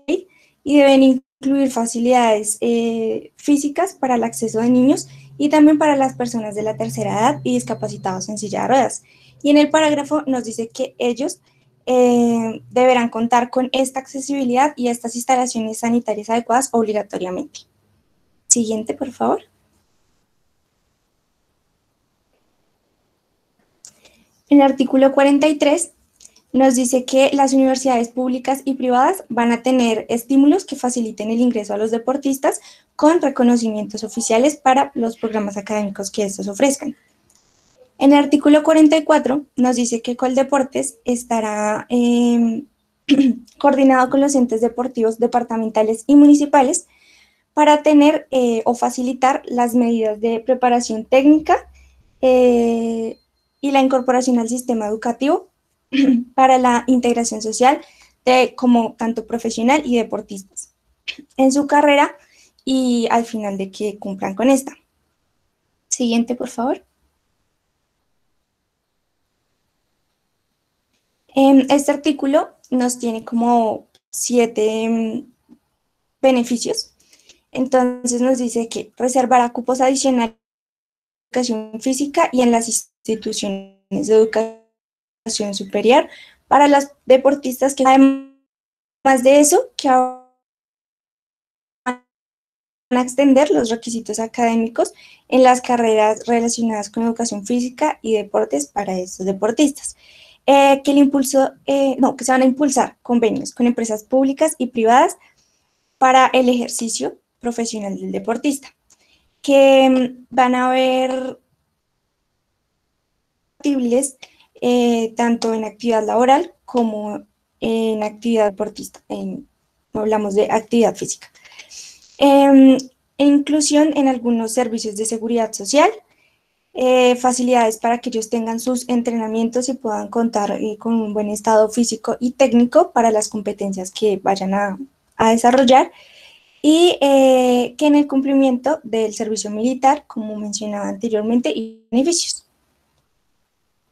y deben incluir facilidades físicas para el acceso de niños y también para las personas de la tercera edad y discapacitados en silla de ruedas. Y en el parágrafo nos dice que ellos deberán contar con esta accesibilidad y estas instalaciones sanitarias adecuadas obligatoriamente. Siguiente, por favor. En el artículo 43 nos dice que las universidades públicas y privadas van a tener estímulos que faciliten el ingreso a los deportistas con reconocimientos oficiales para los programas académicos que estos ofrezcan. En el artículo 44 nos dice que Coldeportes estará coordinado con los entes deportivos departamentales y municipales para tener o facilitar las medidas de preparación técnica y la incorporación al sistema educativo para la integración social de como tanto profesional y deportistas en su carrera y al final de que cumplan con esta. Siguiente, por favor. Este artículo nos tiene como 7 beneficios. Entonces nos dice que reservará cupos adicionales en educación física y en las instituciones de educación superior para los deportistas que además de eso, que van a extender los requisitos académicos en las carreras relacionadas con educación física y deportes para estos deportistas. Que se van a impulsar convenios con empresas públicas y privadas para el ejercicio profesional del deportista, que van a haber compatibles tanto en actividad laboral como en actividad deportista, hablamos de actividad física. Inclusión en algunos servicios de seguridad social, facilidades para que ellos tengan sus entrenamientos y puedan contar con un buen estado físico y técnico para las competencias que vayan a desarrollar, y que en el cumplimiento del servicio militar, como mencionaba anteriormente, y beneficios.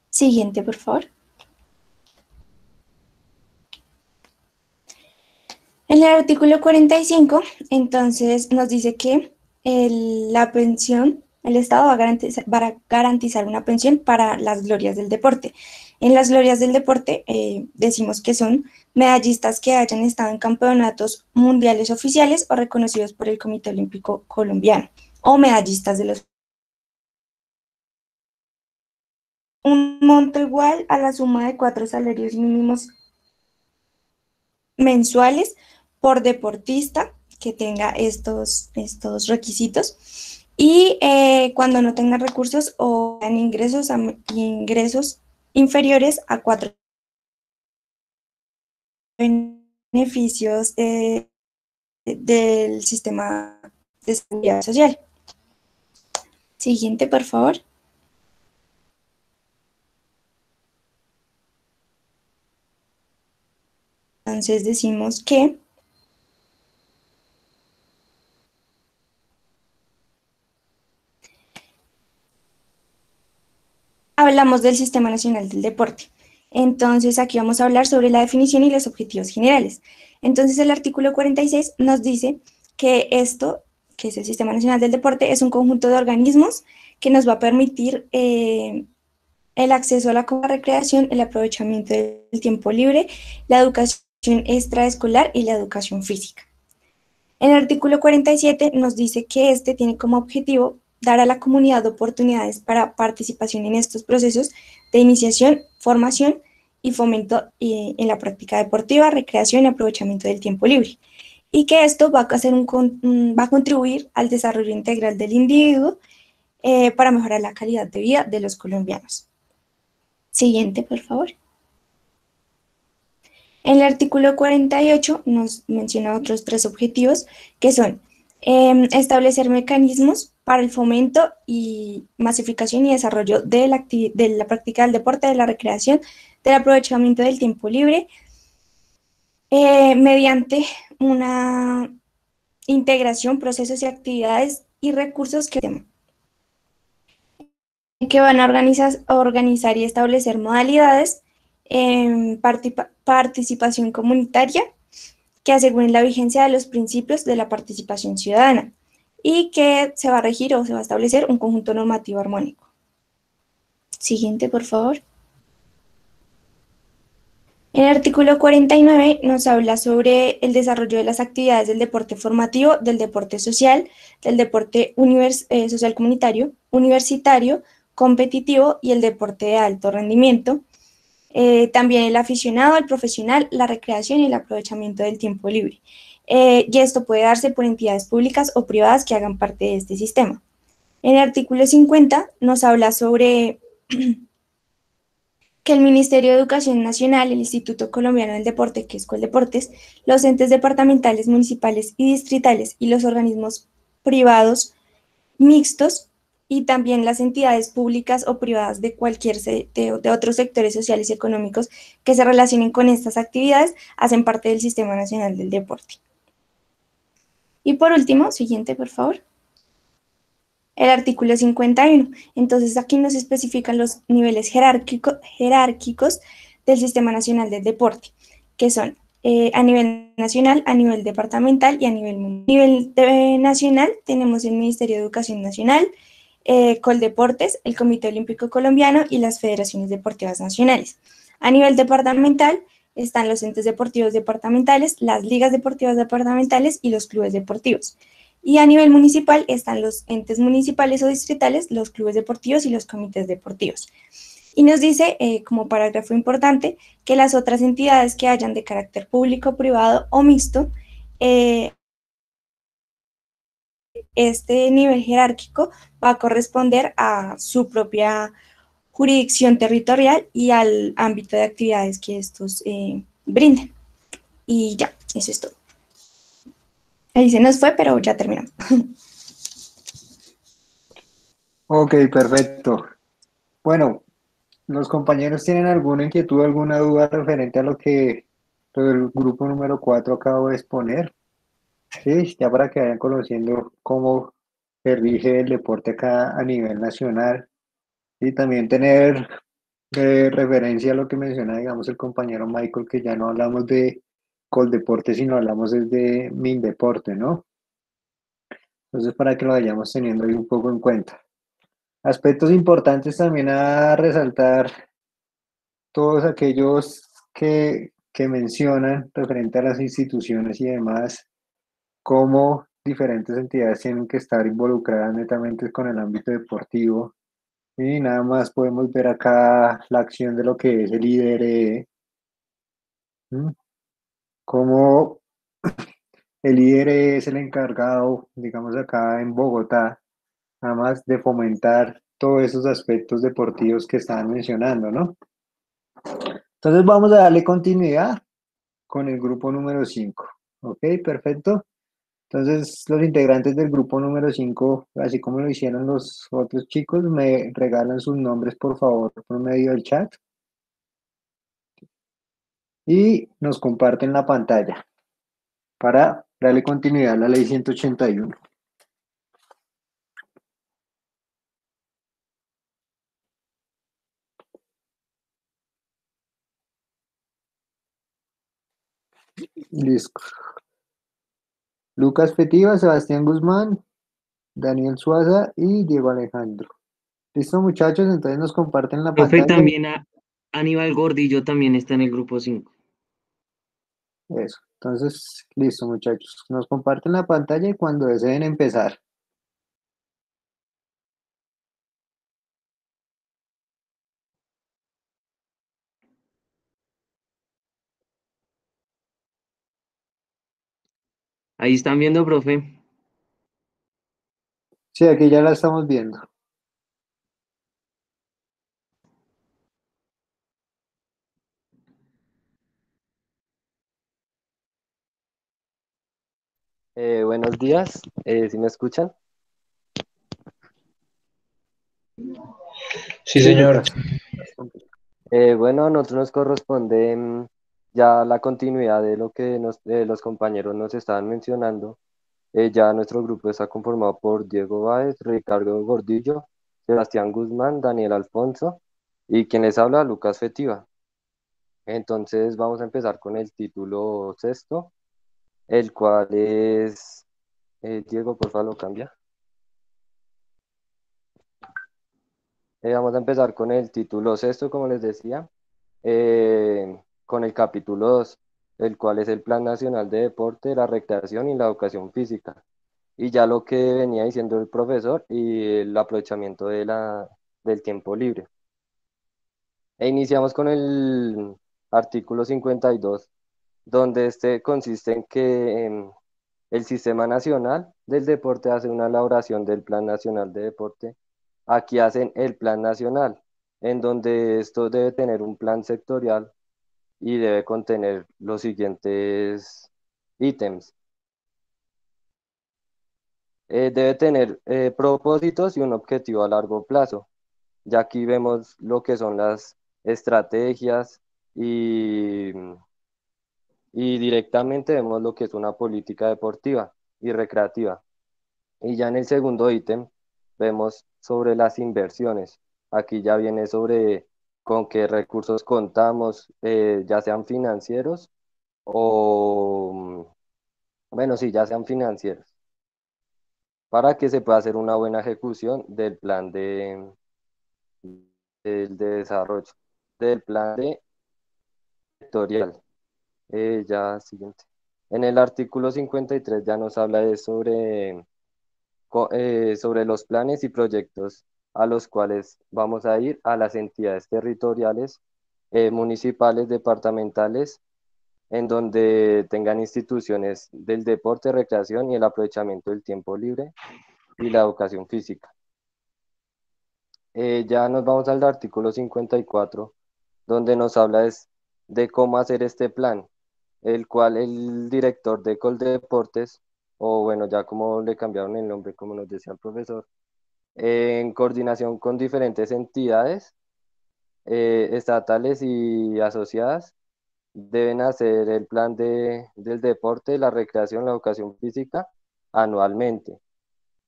Siguiente, por favor. En el artículo 45, entonces, nos dice que la pensión, el Estado va a garantizar una pensión para las glorias del deporte. En las glorias del deporte decimos que son medallistas que hayan estado en campeonatos mundiales oficiales o reconocidos por el Comité Olímpico Colombiano, o medallistas de los... Un monto igual a la suma de 4 salarios mínimos mensuales por deportista que tenga estos requisitos, y cuando no tenga recursos o en ingresos inferiores a 4 beneficios del sistema de seguridad social. Siguiente, por favor. Entonces decimos que hablamos del Sistema Nacional del Deporte. Entonces aquí vamos a hablar sobre la definición y los objetivos generales. Entonces el artículo 46 nos dice que esto, que es el Sistema Nacional del Deporte, es un conjunto de organismos que nos va a permitir el acceso a la recreación, el aprovechamiento del tiempo libre, la educación extraescolar y la educación física. En el artículo 47 nos dice que este tiene como objetivo dar a la comunidad oportunidades para participación en estos procesos de iniciación, formación y fomento en la práctica deportiva, recreación y aprovechamiento del tiempo libre. Y que esto va a contribuir al desarrollo integral del individuo para mejorar la calidad de vida de los colombianos. Siguiente, por favor. En el artículo 48 nos menciona otros 3 objetivos, que son establecer mecanismos para el fomento y masificación y desarrollo de la práctica del deporte, de la recreación, del aprovechamiento del tiempo libre, mediante una integración, procesos y actividades y recursos que van a organizar y establecer modalidades en participación comunitaria que aseguren la vigencia de los principios de la participación ciudadana, y que se va a regir o se va a establecer un conjunto normativo armónico. Siguiente, por favor. En el artículo 49 nos habla sobre el desarrollo de las actividades del deporte formativo, del deporte social, del deporte social comunitario, universitario, competitivo y el deporte de alto rendimiento. También el aficionado, el profesional, la recreación y el aprovechamiento del tiempo libre. Y esto puede darse por entidades públicas o privadas que hagan parte de este sistema. En el artículo 50 nos habla sobre que el Ministerio de Educación Nacional, el Instituto Colombiano del Deporte, que es Coldeportes, los entes departamentales, municipales y distritales y los organismos privados mixtos y también las entidades públicas o privadas de de otros sectores sociales y económicos que se relacionen con estas actividades hacen parte del Sistema Nacional del Deporte. Y por último, siguiente, por favor. El artículo 51. Entonces aquí nos especifican los niveles jerárquicos del Sistema Nacional del Deporte, que son a nivel nacional, a nivel departamental y a nivel mundial. A nivel nacional tenemos el Ministerio de Educación Nacional, Coldeportes, el Comité Olímpico Colombiano y las federaciones deportivas nacionales. A nivel departamental están los entes deportivos departamentales, las ligas deportivas departamentales y los clubes deportivos. Y a nivel municipal están los entes municipales o distritales, los clubes deportivos y los comités deportivos. Y nos dice, como parágrafo importante, que las otras entidades que hayan de carácter público, privado o mixto, este nivel jerárquico va a corresponder a su propia jurisdicción territorial y al ámbito de actividades que estos brinden. Y ya, eso es todo. Ahí se nos fue, pero ya terminamos. Ok, perfecto. Bueno, ¿los compañeros tienen alguna inquietud, alguna duda referente a lo que el grupo número 4 acabo de exponer? Sí, ya para que vayan conociendo cómo se rige el deporte acá a nivel nacional y también tener referencia a lo que menciona, digamos, el compañero Michael, que ya no hablamos de Coldeporte, sino hablamos desde Mindeporte, ¿no? Entonces, para que lo vayamos teniendo ahí un poco en cuenta. Aspectos importantes también a resaltar, todos aquellos que mencionan referente a las instituciones y demás, cómo diferentes entidades tienen que estar involucradas netamente con el ámbito deportivo. Y nada más podemos ver acá la acción de lo que es el IDRE, cómo el IDRE es el encargado, digamos acá en Bogotá, nada más de fomentar todos esos aspectos deportivos que estaban mencionando, ¿no? Entonces vamos a darle continuidad con el grupo número 5. Ok, perfecto. Entonces los integrantes del grupo número 5, así como lo hicieron los otros chicos, me regalan sus nombres por favor por medio del chat y nos comparten la pantalla para darle continuidad a la ley 181. Listo. Lucas Fetiva, Sebastián Guzmán, Daniel Suaza y Diego Alejandro. Listo, muchachos, entonces nos comparten la Profe, pantalla. también a Aníbal Gordillo también está en el grupo 5. Eso, entonces, listo, muchachos. Nos comparten la pantalla y cuando deseen empezar. Ahí están viendo, profe. Sí, aquí ya la estamos viendo. Buenos días, ¿sí me escuchan? Sí, Sí, señor. Lucas. Bueno, a nosotros nos corresponde ya la continuidad de lo que los compañeros nos estaban mencionando. Ya nuestro grupo está conformado por Diego Báez, Ricardo Gordillo, Sebastián Guzmán, Daniel Alfonso y quien les habla, Lucas Fetiva. Entonces vamos a empezar con el título sexto, el cual es, Diego, por favor, lo cambia. Vamos a empezar con el título sexto, como les decía, con el capítulo 2, el cual es el Plan Nacional de Deporte, la Recreación y la Educación Física. Y ya lo que venía diciendo el profesor y el aprovechamiento del tiempo libre. E iniciamos con el artículo 52, donde este consiste en que el Sistema Nacional del Deporte hace una elaboración del Plan Nacional de Deporte. Aquí hacen el Plan Nacional, en donde esto debe tener un plan sectorial y debe contener los siguientes ítems. Debe tener propósitos y un objetivo a largo plazo. Ya aquí vemos lo que son las estrategias y, y directamente vemos lo que es una política deportiva y recreativa. Y ya en el segundo ítem vemos sobre las inversiones. Aquí ya viene sobre con qué recursos contamos, ya sean financieros o, bueno, sí, ya sean financieros, para que se pueda hacer una buena ejecución del plan de desarrollo, del plan de sectorial. Ya siguiente. En el artículo 53 ya nos habla de sobre los planes y proyectos a los cuales vamos a ir a las entidades territoriales, municipales, departamentales, en donde tengan instituciones del deporte, recreación y el aprovechamiento del tiempo libre y la educación física. Ya nos vamos al artículo 54, donde nos habla de cómo hacer este plan, el cual el director de Coldeportes, o bueno, ya como le cambiaron el nombre, como nos decía el profesor, en coordinación con diferentes entidades estatales y asociadas, deben hacer el plan del deporte, la recreación, la educación física anualmente.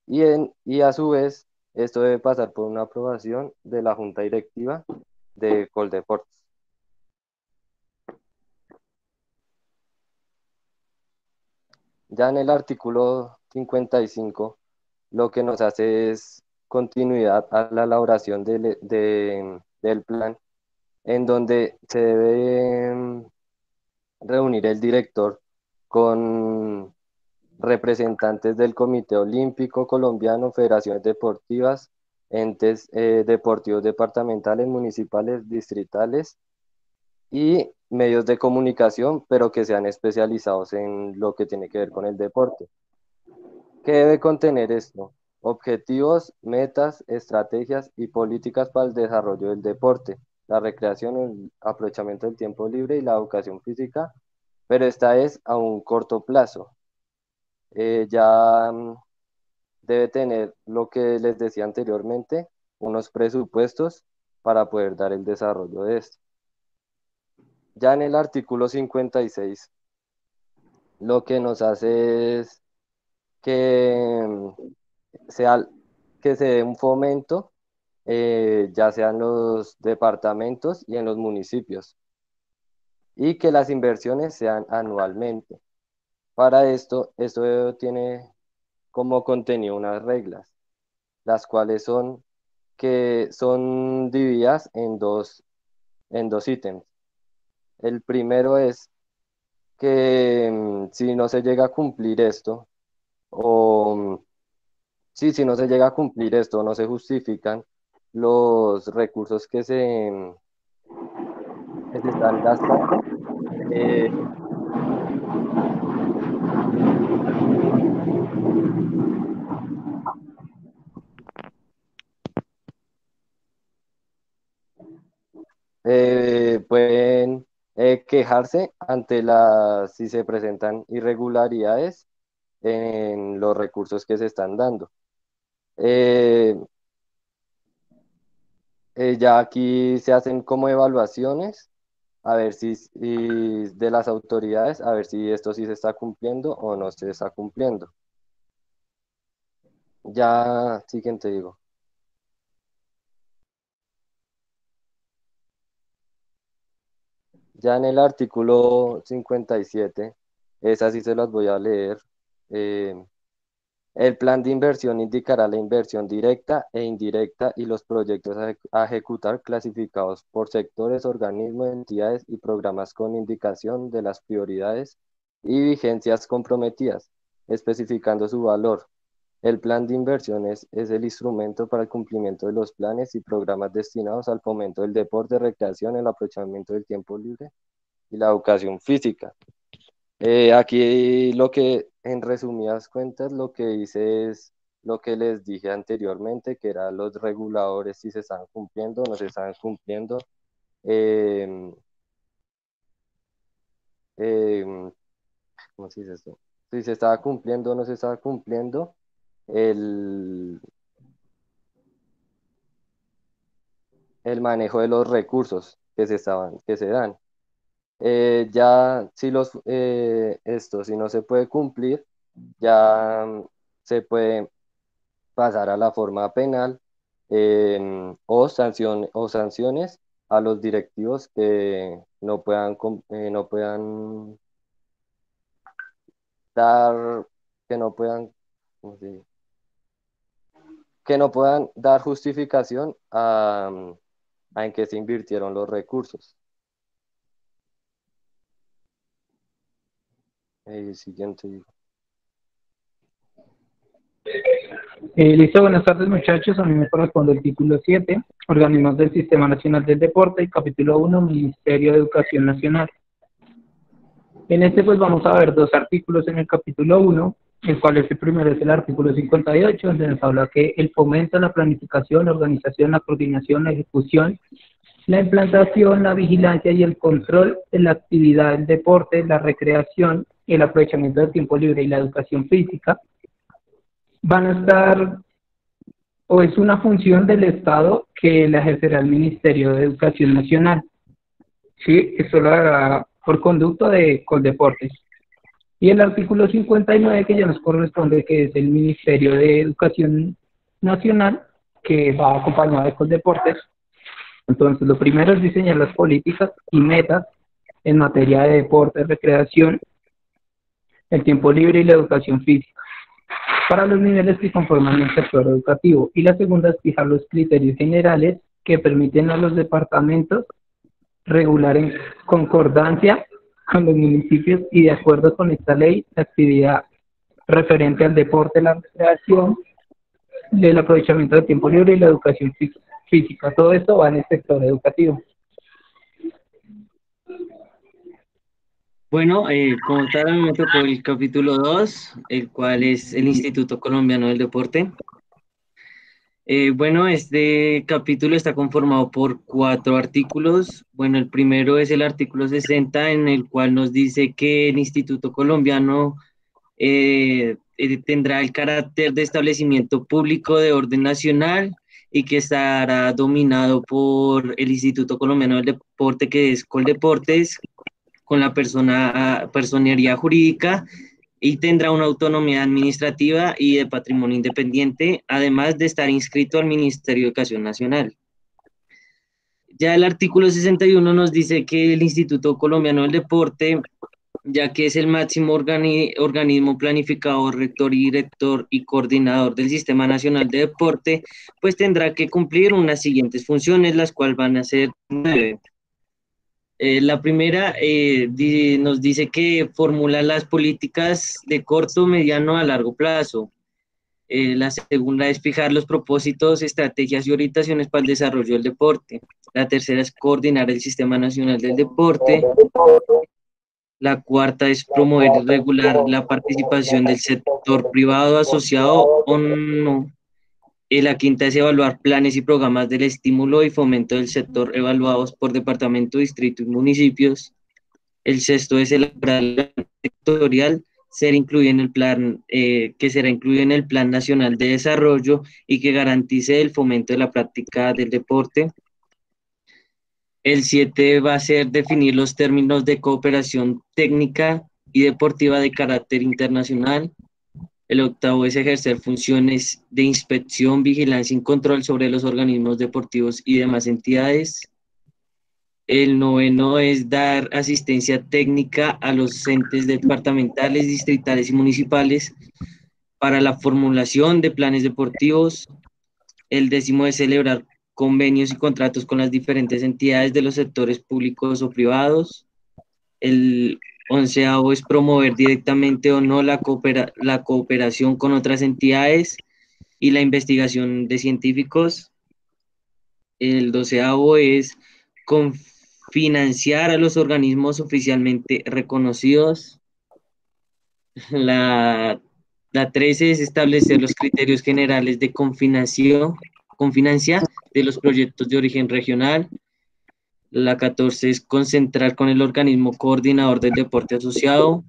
Y a su vez, esto debe pasar por una aprobación de la Junta Directiva de Coldeportes. Ya en el artículo 55, lo que nos hace es continuidad a la elaboración del plan, en donde se debe reunir el director con representantes del Comité Olímpico Colombiano, federaciones deportivas, entes deportivos departamentales, municipales, distritales y medios de comunicación, pero que sean especializados en lo que tiene que ver con el deporte. ¿Qué debe contener esto? Objetivos, metas, estrategias y políticas para el desarrollo del deporte, la recreación, el aprovechamiento del tiempo libre y la educación física, pero esta es a un corto plazo. Ya debe tener lo que les decía anteriormente, unos presupuestos para poder dar el desarrollo de esto. Ya en el artículo 56, lo que nos hace es que sea, que se dé un fomento, ya sea en los departamentos y en los municipios, y que las inversiones sean anualmente. Para esto tiene como contenido unas reglas, las cuales son divididas en dos ítems. El primero es que si no se llega a cumplir esto, o sí, si no se llega a cumplir esto, no se justifican los recursos que se están gastando, eh, pueden quejarse si se presentan irregularidades en los recursos que se están dando. Eh, ya aquí se hacen como evaluaciones, a ver si de las autoridades, a ver si esto sí se está cumpliendo o no se está cumpliendo. Ya, siguiente digo. Ya en el artículo 57, esas sí se las voy a leer. eh, el plan de inversión indicará la inversión directa e indirecta y los proyectos a ejecutar clasificados por sectores, organismos, entidades y programas con indicación de las prioridades y vigencias comprometidas, especificando su valor. El plan de inversiones es el instrumento para el cumplimiento de los planes y programas destinados al fomento del deporte, recreación, el aprovechamiento del tiempo libre y la educación física. Aquí lo que, en resumidas cuentas, lo que hice es lo que les dije anteriormente, que eran los reguladores, si se están cumpliendo o no se están cumpliendo. Eh, eh, ¿Cómo se dice esto? Si se estaba cumpliendo o no se estaba cumpliendo. el, el manejo de los recursos que se dan. Ya si si no se puede cumplir, ya se puede pasar a la forma penal, o sanciones a los directivos que no puedan dar, que no puedan, ¿cómo se dice? Que no puedan dar justificación a en qué se invirtieron los recursos. Siguiente. Listo, buenas tardes muchachos, a mí me corresponde el título 7, Organismos del Sistema Nacional del Deporte, y capítulo 1, Ministerio de Educación Nacional. En este pues vamos a ver dos artículos en el capítulo 1, el cual el primero es el artículo 58, donde nos habla que el fomento, la planificación, la organización, la coordinación, la ejecución, la implantación, la vigilancia y el control de la actividad del deporte, la recreación, el aprovechamiento del tiempo libre y la educación física van a estar, o es una función del Estado que la ejercerá el Ministerio de Educación Nacional. Sí, eso lo hará por conducto de Coldeportes. Y el artículo 59 que ya nos corresponde, que es el Ministerio de Educación Nacional, que va acompañado de Coldeportes. Entonces, lo primero es diseñar las políticas y metas en materia de deporte, recreación, el tiempo libre y la educación física para los niveles que conforman el sector educativo. Y la segunda es fijar los criterios generales que permiten a los departamentos regular en concordancia con los municipios y de acuerdo con esta ley la actividad referente al deporte, la recreación, el aprovechamiento del tiempo libre y la educación física. Todo esto va en el sector educativo. Bueno, como tal, a mí me tocó el capítulo 2, el cual es el Instituto Colombiano del Deporte. Bueno, este capítulo está conformado por 4 artículos. Bueno, el primero es el artículo 60, en el cual nos dice que el Instituto Colombiano tendrá el carácter de establecimiento público de orden nacional y que estará dominado por el Instituto Colombiano del Deporte, que es Coldeportes, con la personería jurídica, y tendrá una autonomía administrativa y de patrimonio independiente, además de estar inscrito al Ministerio de Educación Nacional. Ya el artículo 61 nos dice que el Instituto Colombiano del Deporte, ya que es el máximo organismo planificador, rector y director y coordinador del Sistema Nacional de Deporte, pues tendrá que cumplir unas siguientes funciones, las cuales van a ser 9. La primera nos dice que formula las políticas de corto, mediano a largo plazo. La segunda es fijar los propósitos, estrategias y orientaciones para el desarrollo del deporte. La tercera es coordinar el Sistema Nacional del Deporte. La cuarta es promover y regular la participación del sector privado asociado o no. La quinta es evaluar planes y programas del estímulo y fomento del sector evaluados por departamento, distrito y municipios. El sexto es elaborar el plan sectorial, ser incluido en el plan, que será incluido en el Plan Nacional de Desarrollo y que garantice el fomento de la práctica del deporte. El 7 va a ser definir los términos de cooperación técnica y deportiva de carácter internacional. El 8 es ejercer funciones de inspección, vigilancia y control sobre los organismos deportivos y demás entidades. El 9 es dar asistencia técnica a los entes departamentales, distritales y municipales para la formulación de planes deportivos. El 10 es celebrar convenios y contratos con las diferentes entidades de los sectores públicos o privados. El 11 es promover directamente o no la cooperación con otras entidades y la investigación de científicos. El 12 es financiar a los organismos oficialmente reconocidos. La 13 es establecer los criterios generales de confinancia de los proyectos de origen regional. La 14 es concentrar con el organismo coordinador del deporte asociado.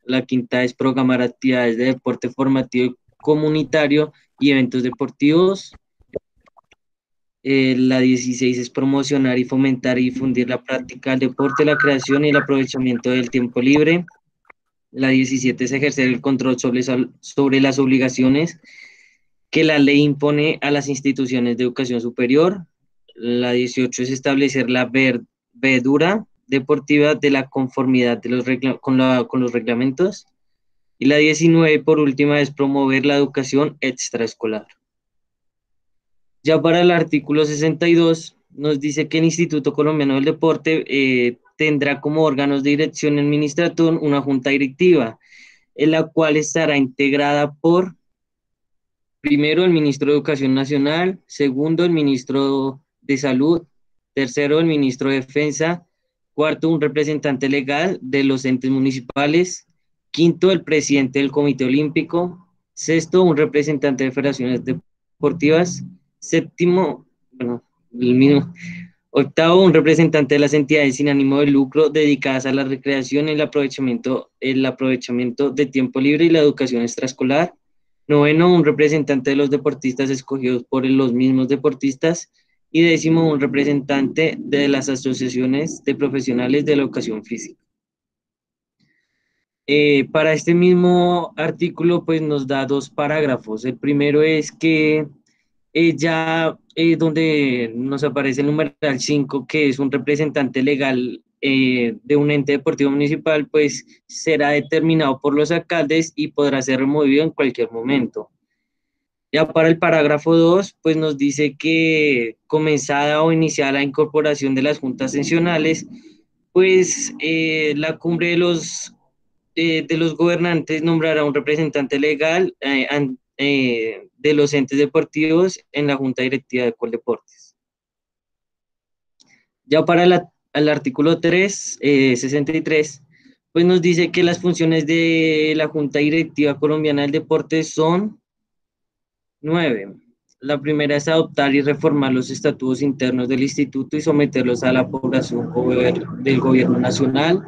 La 5 es programar actividades de deporte formativo comunitario y eventos deportivos. La 16 es promocionar y fomentar y difundir la práctica del deporte, la creación y el aprovechamiento del tiempo libre. La 17 es ejercer el control sobre las obligaciones que la ley impone a las instituciones de educación superior. La 18 es establecer la verdura deportiva de la conformidad de con los reglamentos. Y la 19, por última, es promover la educación extraescolar. Ya para el artículo 62, nos dice que el Instituto Colombiano del Deporte tendrá como órganos de dirección y administración una junta directiva, en la cual estará integrada por, primero, el ministro de Educación Nacional, segundo, el ministro de Salud, tercero, el ministro de Defensa, cuarto, un representante legal de los entes municipales, quinto, el presidente del Comité Olímpico, sexto, un representante de federaciones deportivas, séptimo, bueno, el mismo, octavo, un representante de las entidades sin ánimo de lucro dedicadas a la recreación, el aprovechamiento de tiempo libre y la educación extraescolar. Noveno, un representante de los deportistas escogidos por los mismos deportistas. Y décimo, un representante de las asociaciones de profesionales de la educación física. Para este mismo artículo, pues nos da 2 parágrafos. El primero es que donde nos aparece el numeral 5, que es un representante legal de un ente deportivo municipal, pues será determinado por los alcaldes y podrá ser removido en cualquier momento. Ya para el parágrafo 2, pues nos dice que comenzada o iniciada la incorporación de las juntas seccionales, pues la cumbre de los gobernantes nombrará un representante legal de los entes deportivos en la junta directiva de Coldeportes. Ya para el artículo 3, 63, pues nos dice que las funciones de la junta directiva colombiana del deporte son 9. La primera es adoptar y reformar los estatutos internos del instituto y someterlos a la aprobación del gobierno nacional.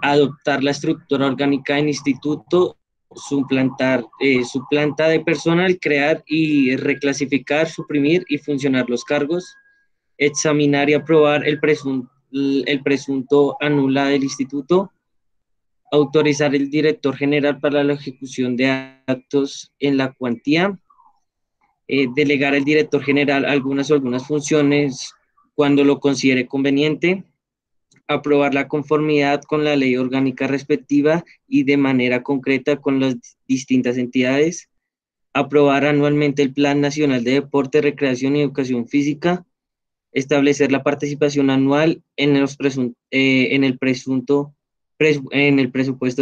Adoptar la estructura orgánica del instituto, suplantar su planta de personal, crear y reclasificar, suprimir y funcionar los cargos, examinar y aprobar el presunto anula del instituto, autorizar el director general para la ejecución de actos en la cuantía, delegar al director general algunas funciones cuando lo considere conveniente, aprobar la conformidad con la ley orgánica respectiva y de manera concreta con las distintas entidades, aprobar anualmente el Plan Nacional de Deporte, Recreación y Educación Física, establecer la participación anual en el presupuesto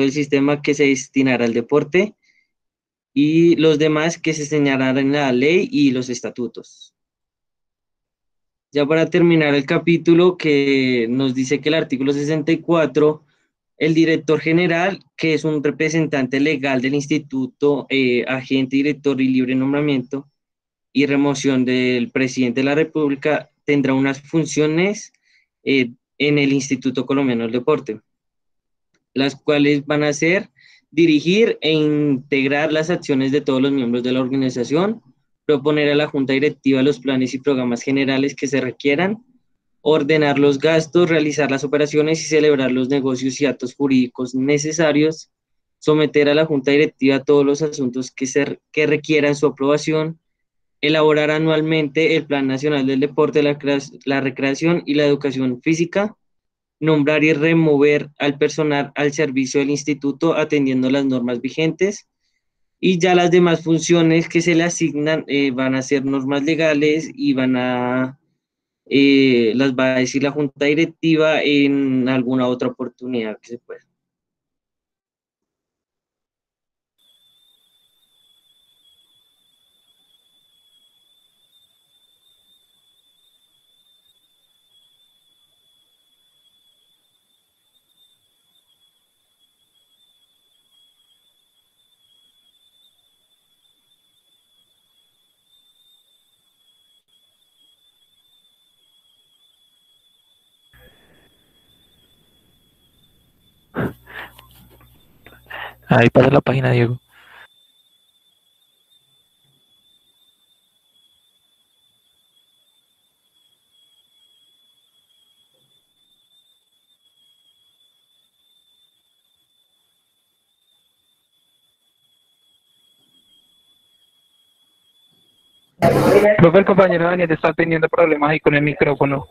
del sistema que se destinará al deporte y los demás que se señalarán en la ley y los estatutos. Ya para terminar el capítulo, que nos dice que el artículo 64, el director general, que es un representante legal del instituto, agente, director y libre nombramiento y remoción del presidente de la República, tendrá unas funciones en el Instituto Colombiano del Deporte, las cuales van a ser dirigir e integrar las acciones de todos los miembros de la organización, proponer a la junta directiva los planes y programas generales que se requieran, ordenar los gastos, realizar las operaciones y celebrar los negocios y actos jurídicos necesarios, someter a la junta directiva todos los asuntos que requieran su aprobación, elaborar anualmente el Plan Nacional del Deporte, la Recreación y la Educación Física, nombrar y remover al personal al servicio del instituto atendiendo las normas vigentes, y ya las demás funciones que se le asignan van a ser normas legales y las va a decir la junta directiva en alguna otra oportunidad que se pueda. Ahí pasa la página, Diego. Profe, el compañero Daniel está teniendo problemas ahí con el micrófono.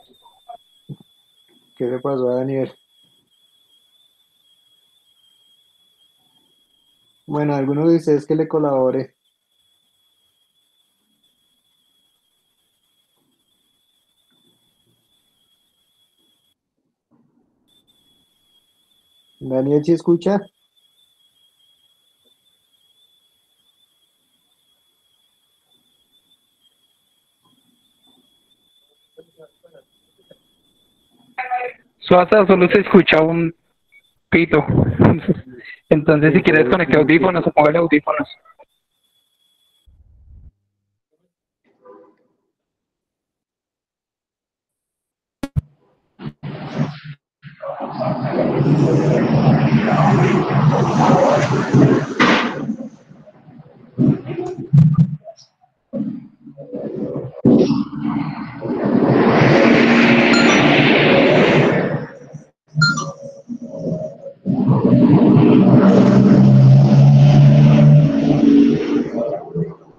¿Qué le pasó a Daniel? Bueno, alguno de ustedes que le colabore. Daniel, ¿sí escucha? Suaza, solo se escucha un pito. Entonces, si quieres conectar audífonos o póngale audífonos.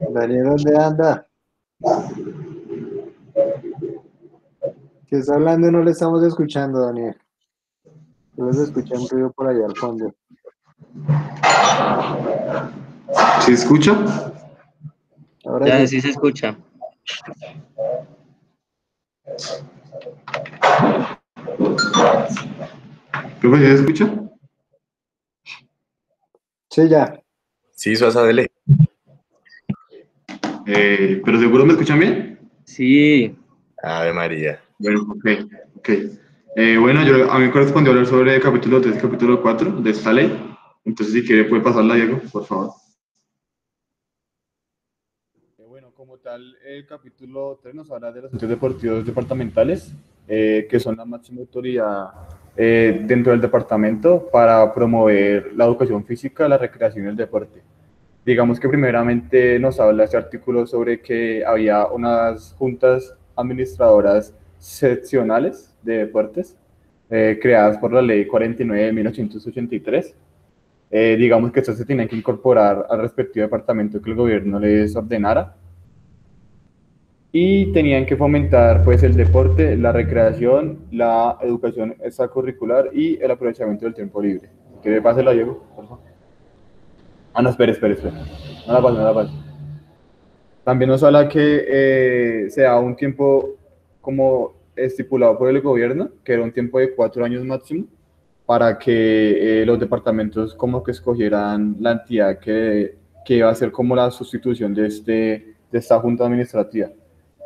Daniel, ¿dónde anda? ¿Qué está hablando? No le estamos escuchando, Daniel. Solo se escucha un ruido por allá al fondo. ¿Se escucha? Ahora Ya, sí. sí se escucha. ¿Profe, se escucha? Sí, ya. Sí, Suaza, dele. ¿Pero seguro me escuchan bien? Sí. Ave María. Bueno, ok. Bueno, a mí me correspondió hablar sobre el capítulo 3 y capítulo 4 de esta ley. Entonces, si quiere, puede pasarla, Diego, por favor. Bueno, como tal, el capítulo 3 nos habla de los centros deportivos departamentales, que son la máxima autoridad dentro del departamento para promover la educación física, la recreación y el deporte. Digamos que primeramente nos habla este artículo sobre que había unas juntas administradoras seccionales de deportes creadas por la ley 49 de 1883. Digamos que estas se tienen que incorporar al respectivo departamento que el gobierno les ordenara y tenían que fomentar pues el deporte, la recreación, la educación extracurricular y el aprovechamiento del tiempo libre. ¿Quiere pasarla, Diego? Por favor. Ah, no, espere. No la pase. También nos habla que se da un tiempo como estipulado por el gobierno, que era un tiempo de 4 años máximo, para que los departamentos como que escogieran la entidad que iba a ser como la sustitución de esta junta administrativa.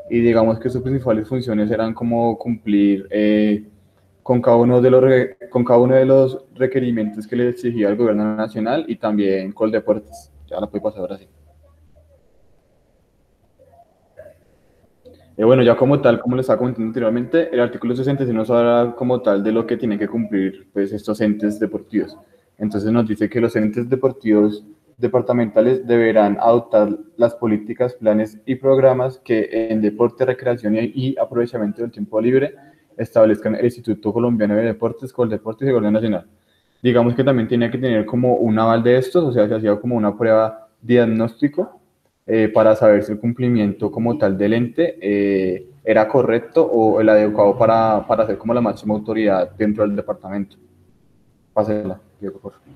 Y digamos que sus principales funciones eran como cumplir con cada uno de los requerimientos que le exigía el gobierno nacional y también Coldeportes. Ya la puede pasar ahora sí. Bueno, ya como tal, como les estaba comentando anteriormente, el artículo 66 nos habla como tal de lo que tienen que cumplir pues, estos entes deportivos. Entonces nos dice que los entes deportivos departamentales deberán adoptar las políticas, planes y programas que en deporte, recreación y aprovechamiento del tiempo libre establezcan el Instituto Colombiano de Deportes, Coldeportes y Gobierno Nacional. Digamos que también tenía que tener como un aval de estos, o sea, se hacía como una prueba de diagnóstico para saber si el cumplimiento como tal del ente era correcto o el adecuado para ser como la máxima autoridad dentro del departamento. Pásela, Diego, por favor.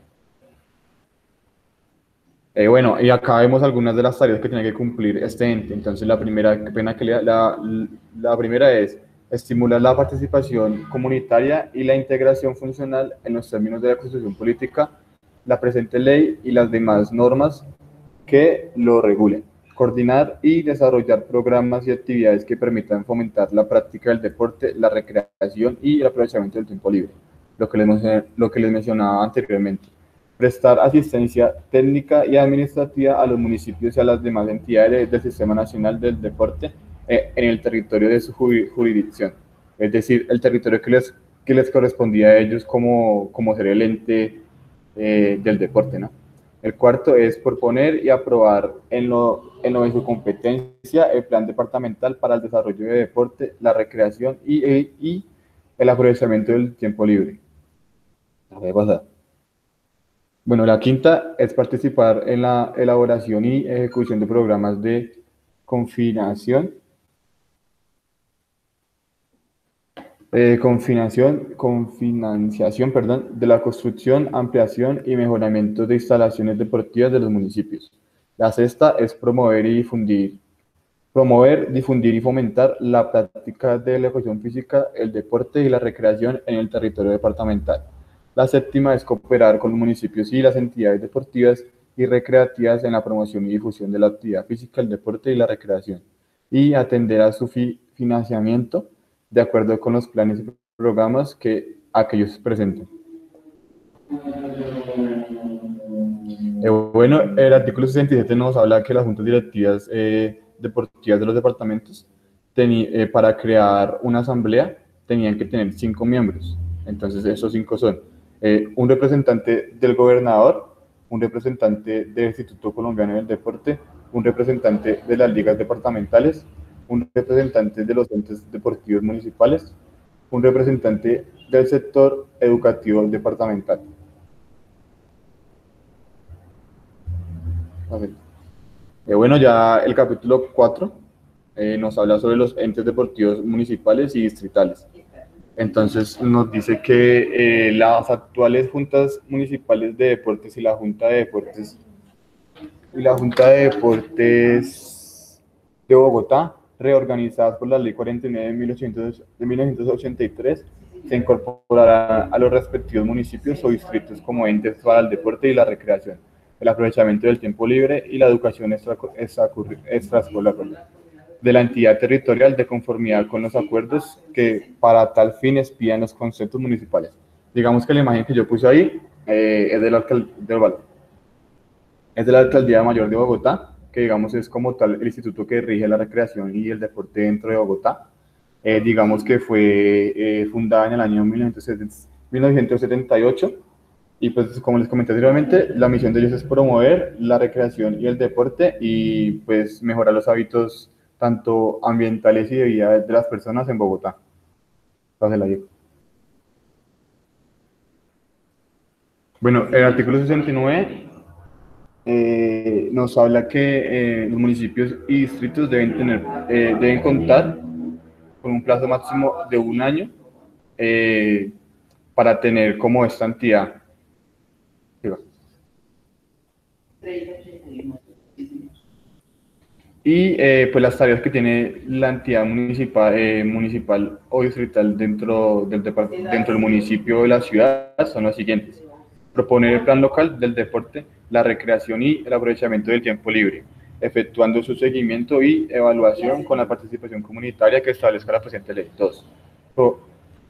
Bueno, y acá vemos algunas de las tareas que tiene que cumplir este ente. Entonces, la primera es estimular la participación comunitaria y la integración funcional en los términos de la Constitución Política, la presente ley y las demás normas que lo regulen. Coordinar y desarrollar programas y actividades que permitan fomentar la práctica del deporte, la recreación y el aprovechamiento del tiempo libre, lo que les mencionaba anteriormente. Prestar asistencia técnica y administrativa a los municipios y a las demás entidades del Sistema Nacional del Deporte en el territorio de su jurisdicción, es decir, el territorio que les correspondía a ellos como ser el ente del deporte, ¿no? El cuarto es proponer y aprobar en lo de su competencia el plan departamental para el desarrollo de deporte, la recreación y el aprovechamiento del tiempo libre. Bueno, la quinta es participar en la elaboración y ejecución de programas de confinación, confinanciación, perdón, de la construcción, ampliación y mejoramiento de instalaciones deportivas de los municipios. La sexta es promover, difundir y fomentar la práctica de la educación física, el deporte y la recreación en el territorio departamental. La séptima es cooperar con los municipios y las entidades deportivas y recreativas en la promoción y difusión de la actividad física, el deporte y la recreación, y atender a su financiamiento de acuerdo con los planes y programas que aquellos presenten. Bueno, el artículo 67 nos habla que las juntas directivas deportivas de los departamentos, para crear una asamblea, tenían que tener 5 miembros. Entonces, esos 5 son un representante del gobernador, un representante del Instituto Colombiano del Deporte, un representante de las ligas departamentales, un representante de los entes deportivos municipales, un representante del sector educativo departamental. Bueno, ya el capítulo 4 nos habla sobre los entes deportivos municipales y distritales. Entonces nos dice que las actuales juntas municipales de deportes y la Junta de Deportes de Bogotá, reorganizadas por la Ley 49 de 1983, se incorporarán a los respectivos municipios o distritos como entes para el deporte y la recreación, el aprovechamiento del tiempo libre y la educación extraescolar de la entidad territorial de conformidad con los acuerdos que para tal fin expidan los conceptos municipales. Digamos que la imagen que yo puse ahí es de la Alcaldía Mayor de Bogotá, que digamos es como tal el instituto que rige la recreación y el deporte dentro de Bogotá. Digamos que fue fundada en el año 1978, y pues como les comenté anteriormente, la misión de ellos es promover la recreación y el deporte y pues mejorar los hábitos tanto ambientales y de vida de las personas en Bogotá. Pásela, Diego. Bueno, el artículo 69 nos habla que los municipios y distritos deben contar con un plazo máximo de 1 año para tener como esta entidad. Y pues las tareas que tiene la entidad municipal o distrital dentro del municipio de la ciudad son las siguientes: proponer el plan local del deporte, la recreación y el aprovechamiento del tiempo libre, efectuando su seguimiento y evaluación con la participación comunitaria que establezca la presente ley. 2.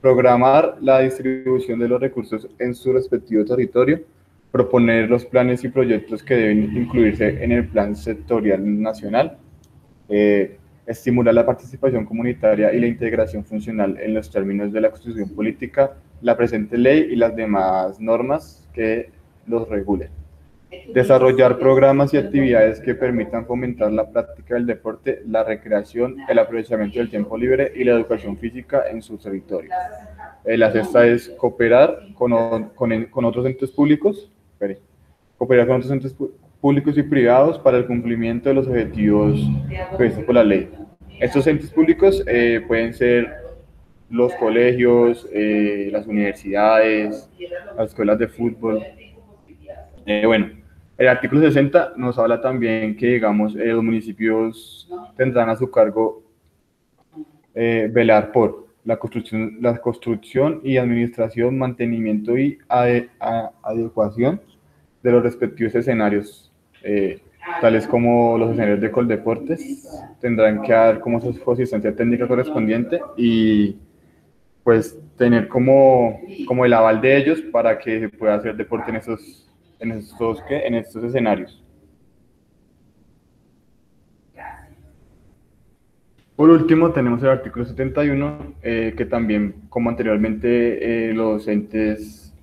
Programar la distribución de los recursos en su respectivo territorio, proponer los planes y proyectos que deben incluirse en el plan sectorial nacional, estimular la participación comunitaria y la integración funcional en los términos de la Constitución política, la presente ley y las demás normas que los regulen. Desarrollar programas y actividades que permitan fomentar la práctica del deporte, la recreación, el aprovechamiento del tiempo libre y la educación física en sus territorios. La sexta es cooperar con otros entes públicos, públicos y privados para el cumplimiento de los objetivos previstos por la ley. Estos entes públicos pueden ser los colegios, las universidades, las escuelas de fútbol. Bueno, el artículo 60 nos habla también que, digamos, los municipios tendrán a su cargo velar por la construcción y administración, mantenimiento y adecuación de los respectivos escenarios, tales como los escenarios de Coldeportes. Tendrán que dar como su asistencia técnica correspondiente y pues tener como el aval de ellos para que se pueda hacer deporte en estos escenarios. Por último, tenemos el artículo 71, que también, como anteriormente, los entes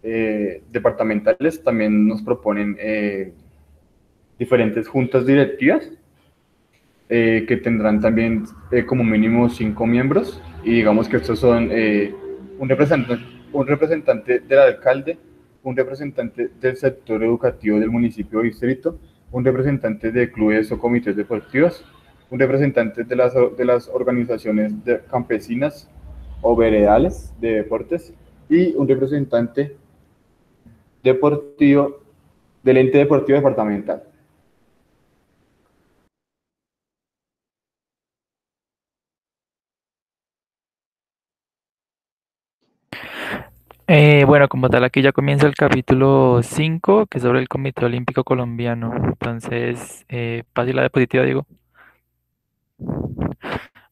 departamentales también nos proponen diferentes juntas directivas que tendrán también como mínimo 5 miembros, y digamos que estos son un representante del alcalde, un representante del sector educativo del municipio o distrito, un representante de clubes o comités deportivos, un representante de las organizaciones campesinas o veredales de deportes y un representante deportivo del ente deportivo departamental. Bueno, como tal, aquí ya comienza el capítulo 5, que es sobre el Comité Olímpico Colombiano. Entonces, fácil la diapositiva, digo.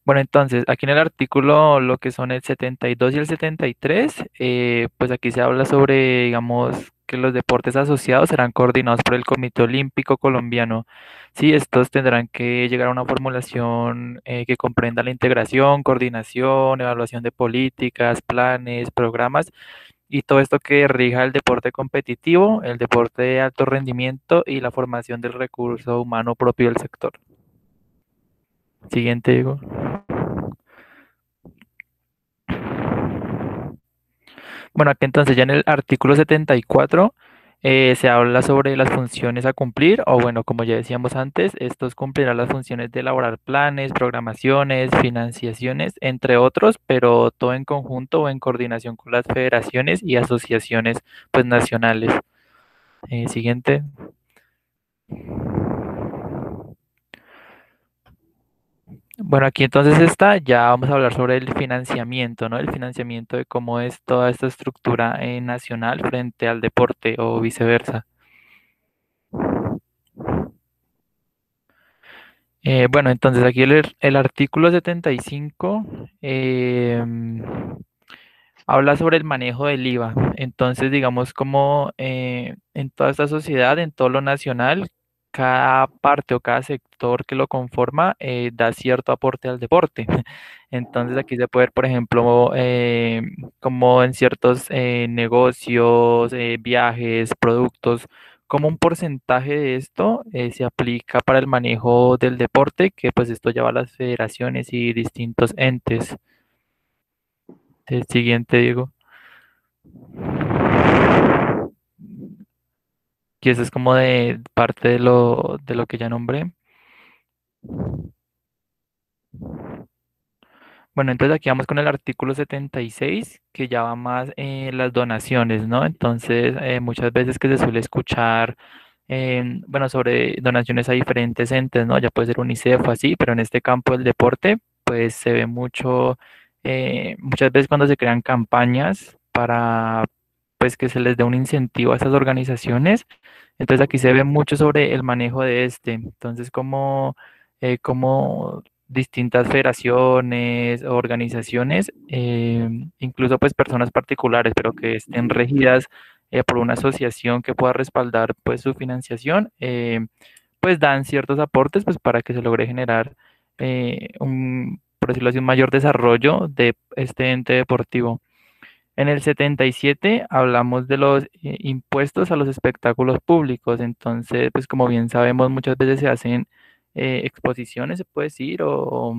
Bueno, entonces, aquí en el artículo, lo que son el 72 y el 73, pues aquí se habla sobre, digamos, que los deportes asociados serán coordinados por el Comité Olímpico Colombiano. Sí, estos tendrán que llegar a una formulación que comprenda la integración, coordinación, evaluación de políticas, planes, programas y todo esto que rija el deporte competitivo, el deporte de alto rendimiento y la formación del recurso humano propio del sector. Siguiente, digo. Bueno, aquí entonces ya en el artículo 74 se habla sobre las funciones a cumplir, o bueno, como ya decíamos antes, estos cumplirán las funciones de elaborar planes, programaciones, financiaciones, entre otros, pero todo en conjunto o en coordinación con las federaciones y asociaciones pues nacionales. Siguiente. Bueno, aquí entonces ya vamos a hablar sobre el financiamiento, ¿no? El financiamiento de cómo es toda esta estructura nacional frente al deporte o viceversa. Bueno, entonces aquí el artículo 75 habla sobre el manejo del IVA. Entonces, digamos, como en toda esta sociedad, en todo lo nacional, cada parte o cada sector que lo conforma da cierto aporte al deporte. Entonces, aquí se puede ver, por ejemplo, como en ciertos negocios, viajes, productos, como un porcentaje de esto se aplica para el manejo del deporte, que pues esto lleva a las federaciones y distintos entes. El siguiente, Diego. Que eso es como de parte de lo que ya nombré. Bueno, entonces aquí vamos con el artículo 76, que ya va más en las donaciones, ¿no? Entonces, muchas veces que se suele escuchar, bueno, sobre donaciones a diferentes entes, ¿no? Ya puede ser UNICEF o así, pero en este campo del deporte, pues se ve mucho, muchas veces cuando se crean campañas para, pues, que se les dé un incentivo a esas organizaciones. Entonces aquí se ve mucho sobre el manejo de este. Entonces, como distintas federaciones, organizaciones, incluso pues personas particulares, pero que estén regidas por una asociación que pueda respaldar pues su financiación, pues dan ciertos aportes pues para que se logre generar por decirlo así, un mayor desarrollo de este ente deportivo. En el 77 hablamos de los impuestos a los espectáculos públicos. Entonces, pues como bien sabemos, muchas veces se hacen exposiciones, se puede decir, o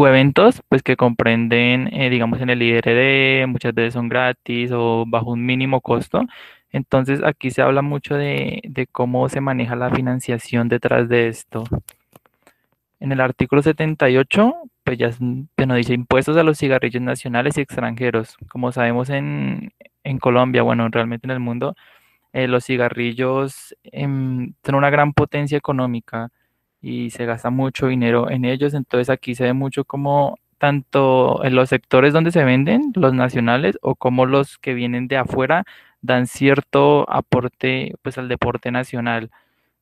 eventos, pues que comprenden, digamos, en el IRD, muchas veces son gratis o bajo un mínimo costo. Entonces, aquí se habla mucho de cómo se maneja la financiación detrás de esto. En el artículo 78, pues ya se nos dice impuestos a los cigarrillos nacionales y extranjeros. Como sabemos en Colombia, bueno, realmente en el mundo, los cigarrillos son una gran potencia económica y se gasta mucho dinero en ellos. Entonces aquí se ve mucho como tanto en los sectores donde se venden, los nacionales, o como los que vienen de afuera dan cierto aporte pues al deporte nacional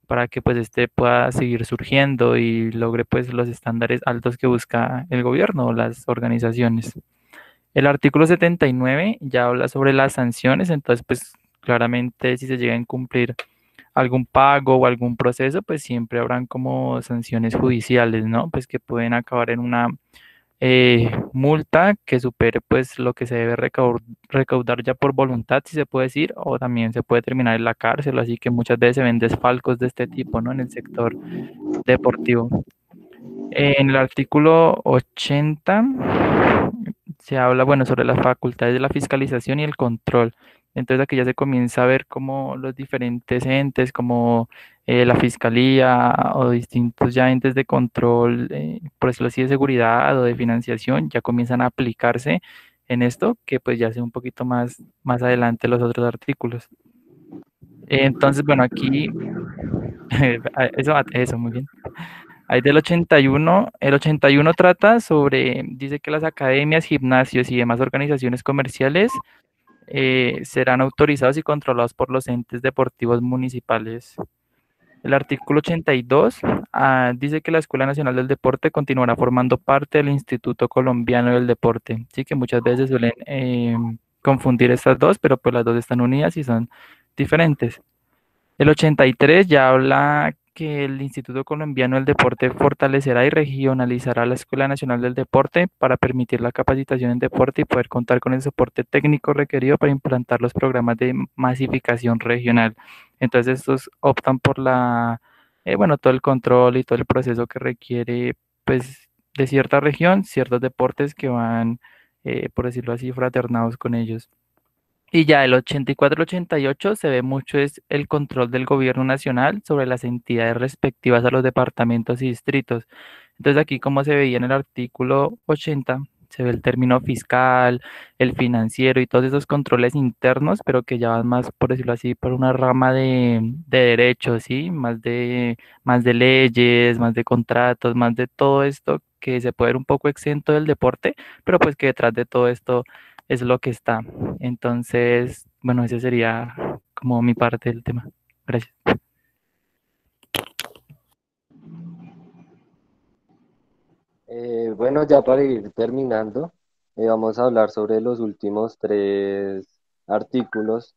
para que pues este pueda seguir surgiendo y logre pues los estándares altos que busca el gobierno o las organizaciones. El artículo 79 ya habla sobre las sanciones, entonces pues claramente si se llega a incumplir algún pago o algún proceso, pues siempre habrán como sanciones judiciales, ¿no? Pues que pueden acabar en una multa que supere pues lo que se debe recaudar ya por voluntad, si se puede decir, o también se puede terminar en la cárcel, así que muchas veces se ven desfalcos de este tipo, ¿no? En el sector deportivo. En el artículo 80 se habla, bueno, sobre las facultades de la fiscalización y el control. Entonces aquí ya se comienza a ver cómo los diferentes entes, como la fiscalía o distintos ya entes de control, por decirlo así, de seguridad o de financiación, ya comienzan a aplicarse en esto, que pues ya sea un poquito más adelante los otros artículos. Entonces, bueno, aquí, eso, muy bien. Hay del 81, el 81 trata sobre, dice que las academias, gimnasios y demás organizaciones comerciales serán autorizados y controlados por los entes deportivos municipales. El artículo 82 dice que la Escuela Nacional del Deporte continuará formando parte del Instituto Colombiano del Deporte. Sí, que muchas veces suelen confundir estas dos, pero pues las dos están unidas y son diferentes. El 83 ya habla que el Instituto Colombiano del Deporte fortalecerá y regionalizará la Escuela Nacional del Deporte para permitir la capacitación en deporte y poder contar con el soporte técnico requerido para implantar los programas de masificación regional. Entonces estos optan por bueno, todo el control y todo el proceso que requiere, pues, de cierta región, ciertos deportes que van, por decirlo así, fraternados con ellos. Y ya el 84 y 88 se ve mucho es el control del gobierno nacional sobre las entidades respectivas a los departamentos y distritos. Entonces aquí como se veía en el artículo 80, se ve el término fiscal, el financiero y todos esos controles internos, pero que ya van más, por decirlo así, por una rama de derechos, ¿sí? Más de leyes, más de contratos, más de todo esto que se puede ver un poco exento del deporte, pero pues que detrás de todo esto es lo que está. Entonces, bueno, ese sería como mi parte del tema. Gracias. Bueno, ya para ir terminando, vamos a hablar sobre los últimos tres artículos,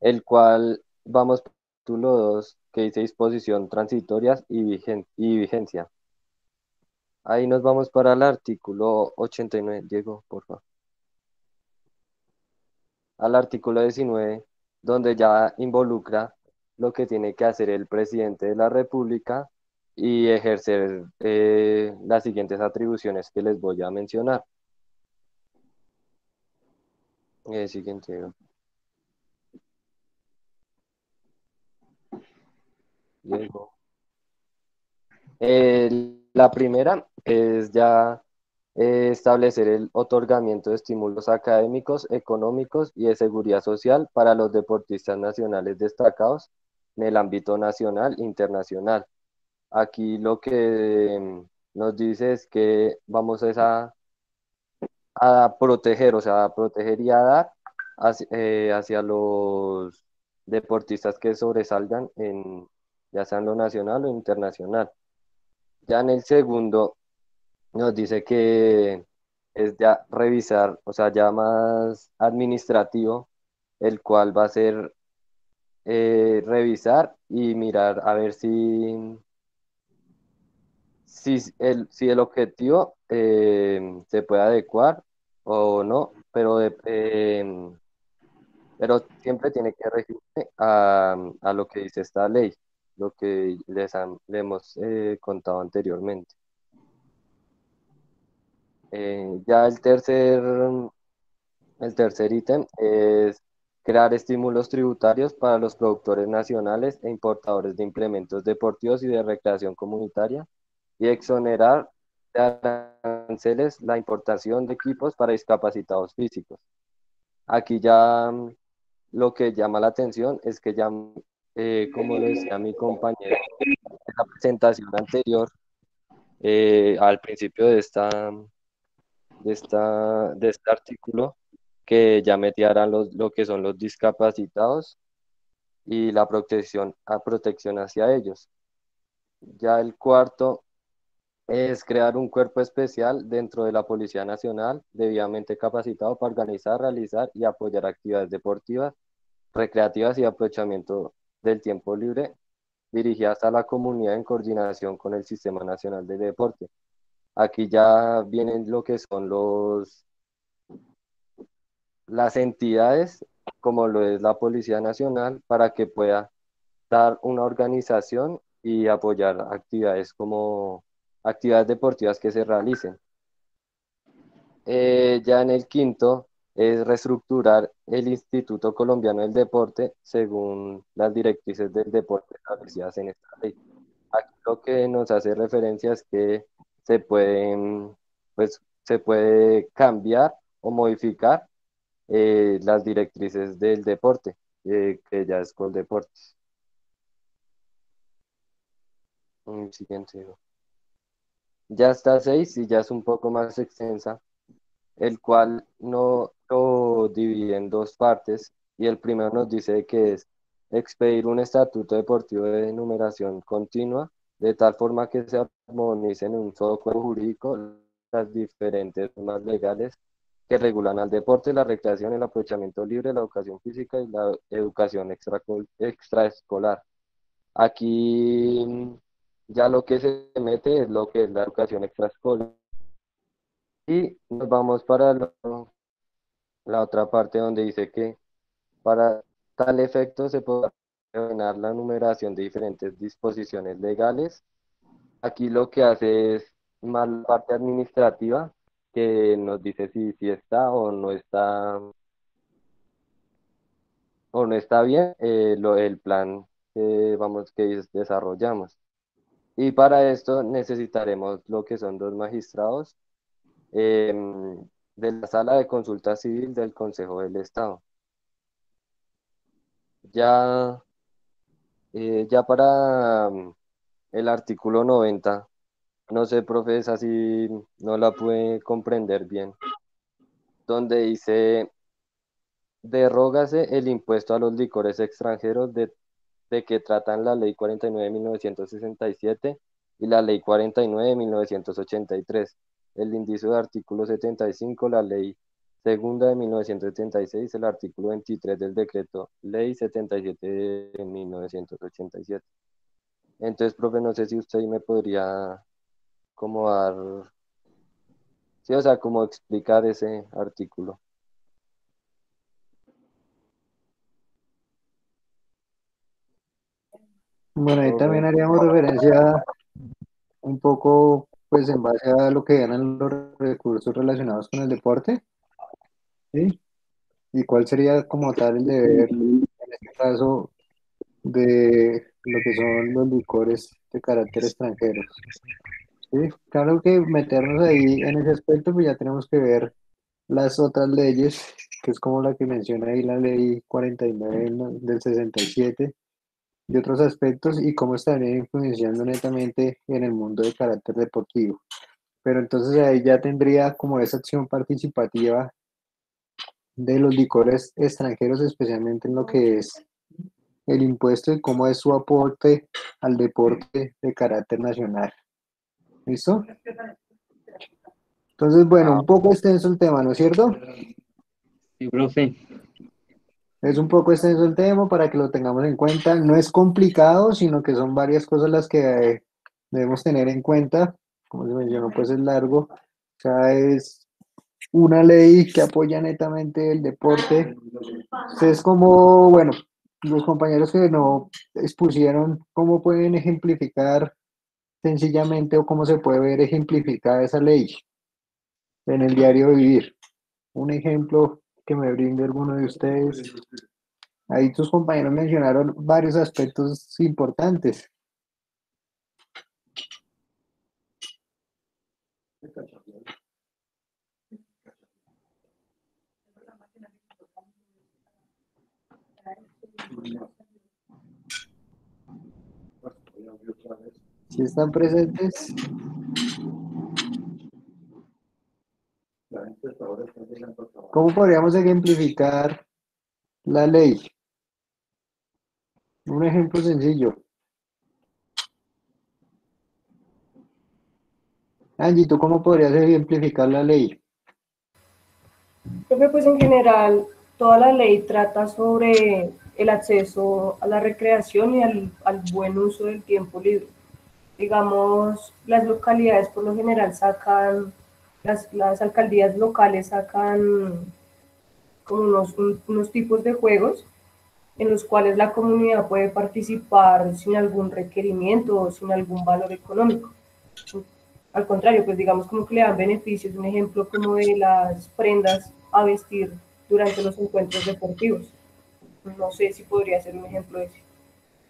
el cual vamos por el título 2, que dice disposición transitorias y vigencia. Ahí nos vamos para el artículo 89, Diego, por favor. Al artículo 19, donde ya involucra lo que tiene que hacer el presidente de la República y ejercer las siguientes atribuciones que les voy a mencionar. Siguiente. Diego. La primera es ya establecer el otorgamiento de estímulos académicos, económicos y de seguridad social para los deportistas nacionales destacados en el ámbito nacional e internacional. Aquí lo que nos dice es que vamos a proteger, o sea, a proteger y a dar hacia los deportistas que sobresalgan ya sea en lo nacional o internacional. Ya en el segundo nos dice que es ya revisar, o sea, ya más administrativo, el cual va a ser revisar y mirar a ver si el objetivo se puede adecuar o no, pero siempre tiene que regirse a lo que dice esta ley, lo que le hemos contado anteriormente. Ya el tercer ítem es crear estímulos tributarios para los productores nacionales e importadores de implementos deportivos y de recreación comunitaria y exonerar de aranceles la importación de equipos para discapacitados físicos. Aquí ya lo que llama la atención es que ya, como lo decía mi compañero en la presentación anterior, al principio de este artículo, que ya metieran lo que son los discapacitados y la protección hacia ellos. Ya el cuarto es crear un cuerpo especial dentro de la Policía Nacional, debidamente capacitado para organizar, realizar y apoyar actividades deportivas, recreativas y de aprovechamiento del tiempo libre, dirigidas a la comunidad en coordinación con el Sistema Nacional de Deporte. Aquí ya vienen lo que son las entidades, como lo es la Policía Nacional, para que pueda dar una organización y apoyar actividades deportivas que se realicen. Ya en el quinto es reestructurar el Instituto Colombiano del Deporte según las directrices del deporte establecidas en esta ley. Aquí lo que nos hace referencia es que se pueden, pues, se puede cambiar o modificar las directrices del deporte, que ya es Coldeportes. Siguiente. Ya está 6 y ya es un poco más extensa, el cual no lo divide en dos partes, y el primero nos dice que es expedir un estatuto deportivo de numeración continua, de tal forma que se armonicen en un solo cuerpo jurídico las diferentes normas legales que regulan al deporte, la recreación, el aprovechamiento libre, la educación física y la educación extraescolar. Aquí ya lo que se mete es lo que es la educación extraescolar. Y nos vamos para la otra parte donde dice que para tal efecto se puede ordenar la numeración de diferentes disposiciones legales. Aquí lo que hace es más la parte administrativa, que nos dice si está o no está bien el plan que desarrollamos. Y para esto necesitaremos lo que son dos magistrados de la Sala de Consulta Civil del Consejo del Estado. Ya para el artículo 90, no sé, profe, esa sí no la pude comprender bien, donde dice: derrógase el impuesto a los licores extranjeros de que tratan la Ley 49 de 1967 y la Ley 49 de 1983, el indicio de artículo 75, la Ley segunda de 1976, el artículo 23 del decreto Ley 77 de 1987. Entonces, profe, no sé si usted me podría como dar, sí, o sea, como explicar ese artículo. Bueno, ahí también Profe. haríamos referencia un poco, pues en base a lo que ganan los recursos relacionados con el deporte, ¿sí? Y cuál sería como tal el deber, en este caso, de lo que son los licores de carácter extranjero. ¿Sí? Claro que meternos ahí en ese aspecto, pues ya tenemos que ver las otras leyes, que es como la que menciona ahí la ley 49 del 67, y otros aspectos, y cómo estarían influenciando netamente en el mundo de carácter deportivo. Pero entonces ahí ya tendría como esa acción participativa de los licores extranjeros, especialmente en lo que es el impuesto y cómo es su aporte al deporte de carácter nacional. ¿Listo? Entonces, bueno, un poco extenso el tema, ¿no es cierto? Sí, profe. Es un poco extenso el tema para que lo tengamos en cuenta. No es complicado, sino que son varias cosas las que debemos tener en cuenta. Como se mencionó, pues es largo. O sea, es una ley que apoya netamente el deporte. Es como, bueno, los compañeros que no expusieron cómo pueden ejemplificar sencillamente o cómo se puede ver ejemplificada esa ley en el diario vivir. Un ejemplo que me brinde alguno de ustedes. Ahí tus compañeros mencionaron varios aspectos importantes. Si están presentes. ¿Cómo podríamos ejemplificar la ley? Un ejemplo sencillo. Angie, ¿tú cómo podrías ejemplificar la ley? Creo que pues en general toda la ley trata sobre el acceso a la recreación y al buen uso del tiempo libre. Digamos, las localidades por lo general sacan, las alcaldías locales sacan como unos tipos de juegos en los cuales la comunidad puede participar sin algún requerimiento o sin algún valor económico. Al contrario, pues digamos como que le dan beneficios, un ejemplo como de las prendas a vestir durante los encuentros deportivos. No sé si podría ser un ejemplo de eso.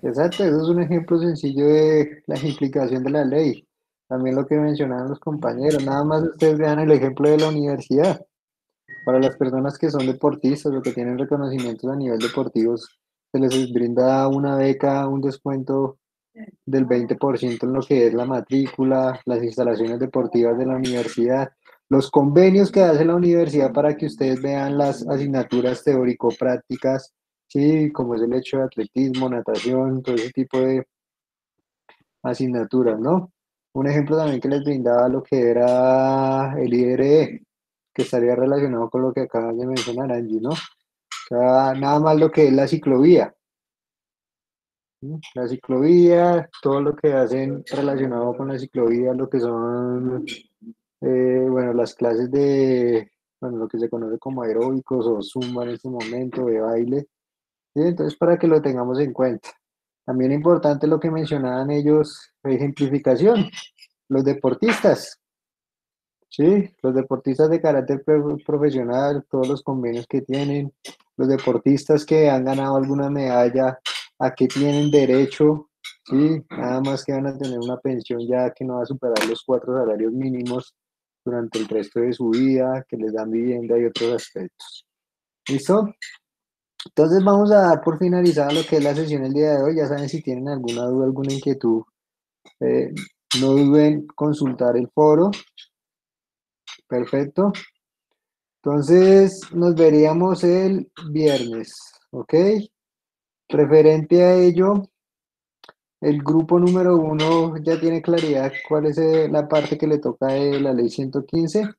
Exacto, eso es un ejemplo sencillo de la implicación de la ley. También lo que mencionaban los compañeros, nada más ustedes vean el ejemplo de la universidad. Para las personas que son deportistas o que tienen reconocimientos a nivel deportivo, se les brinda una beca, un descuento del 20% en lo que es la matrícula, las instalaciones deportivas de la universidad, los convenios que hace la universidad para que ustedes vean las asignaturas teórico-prácticas, sí, como es el hecho de atletismo, natación, todo ese tipo de asignaturas, ¿no? Un ejemplo también que les brindaba lo que era el IRE, que estaría relacionado con lo que acabas de mencionar, Angie, ¿no? O sea, nada más lo que es la ciclovía. ¿Sí? La ciclovía, todo lo que hacen relacionado con la ciclovía, lo que son, bueno, las clases de, bueno, lo que se conoce como aeróbicos o zumba en este momento, de baile. ¿Sí? Entonces, para que lo tengamos en cuenta. También importante lo que mencionaban ellos, ejemplificación, los deportistas. Sí, los deportistas de carácter profesional, todos los convenios que tienen, los deportistas que han ganado alguna medalla, a qué tienen derecho, sí, nada más que van a tener una pensión ya que no va a superar los 4 salarios mínimos durante el resto de su vida, que les dan vivienda y otros aspectos. ¿Listo? Entonces vamos a dar por finalizada lo que es la sesión el día de hoy. Ya saben, si tienen alguna duda, alguna inquietud, eh, no duden en consultar el foro. Perfecto. Entonces nos veríamos el viernes, ¿ok? Referente a ello, el grupo número 1 ya tiene claridad cuál es la parte que le toca de la ley 115.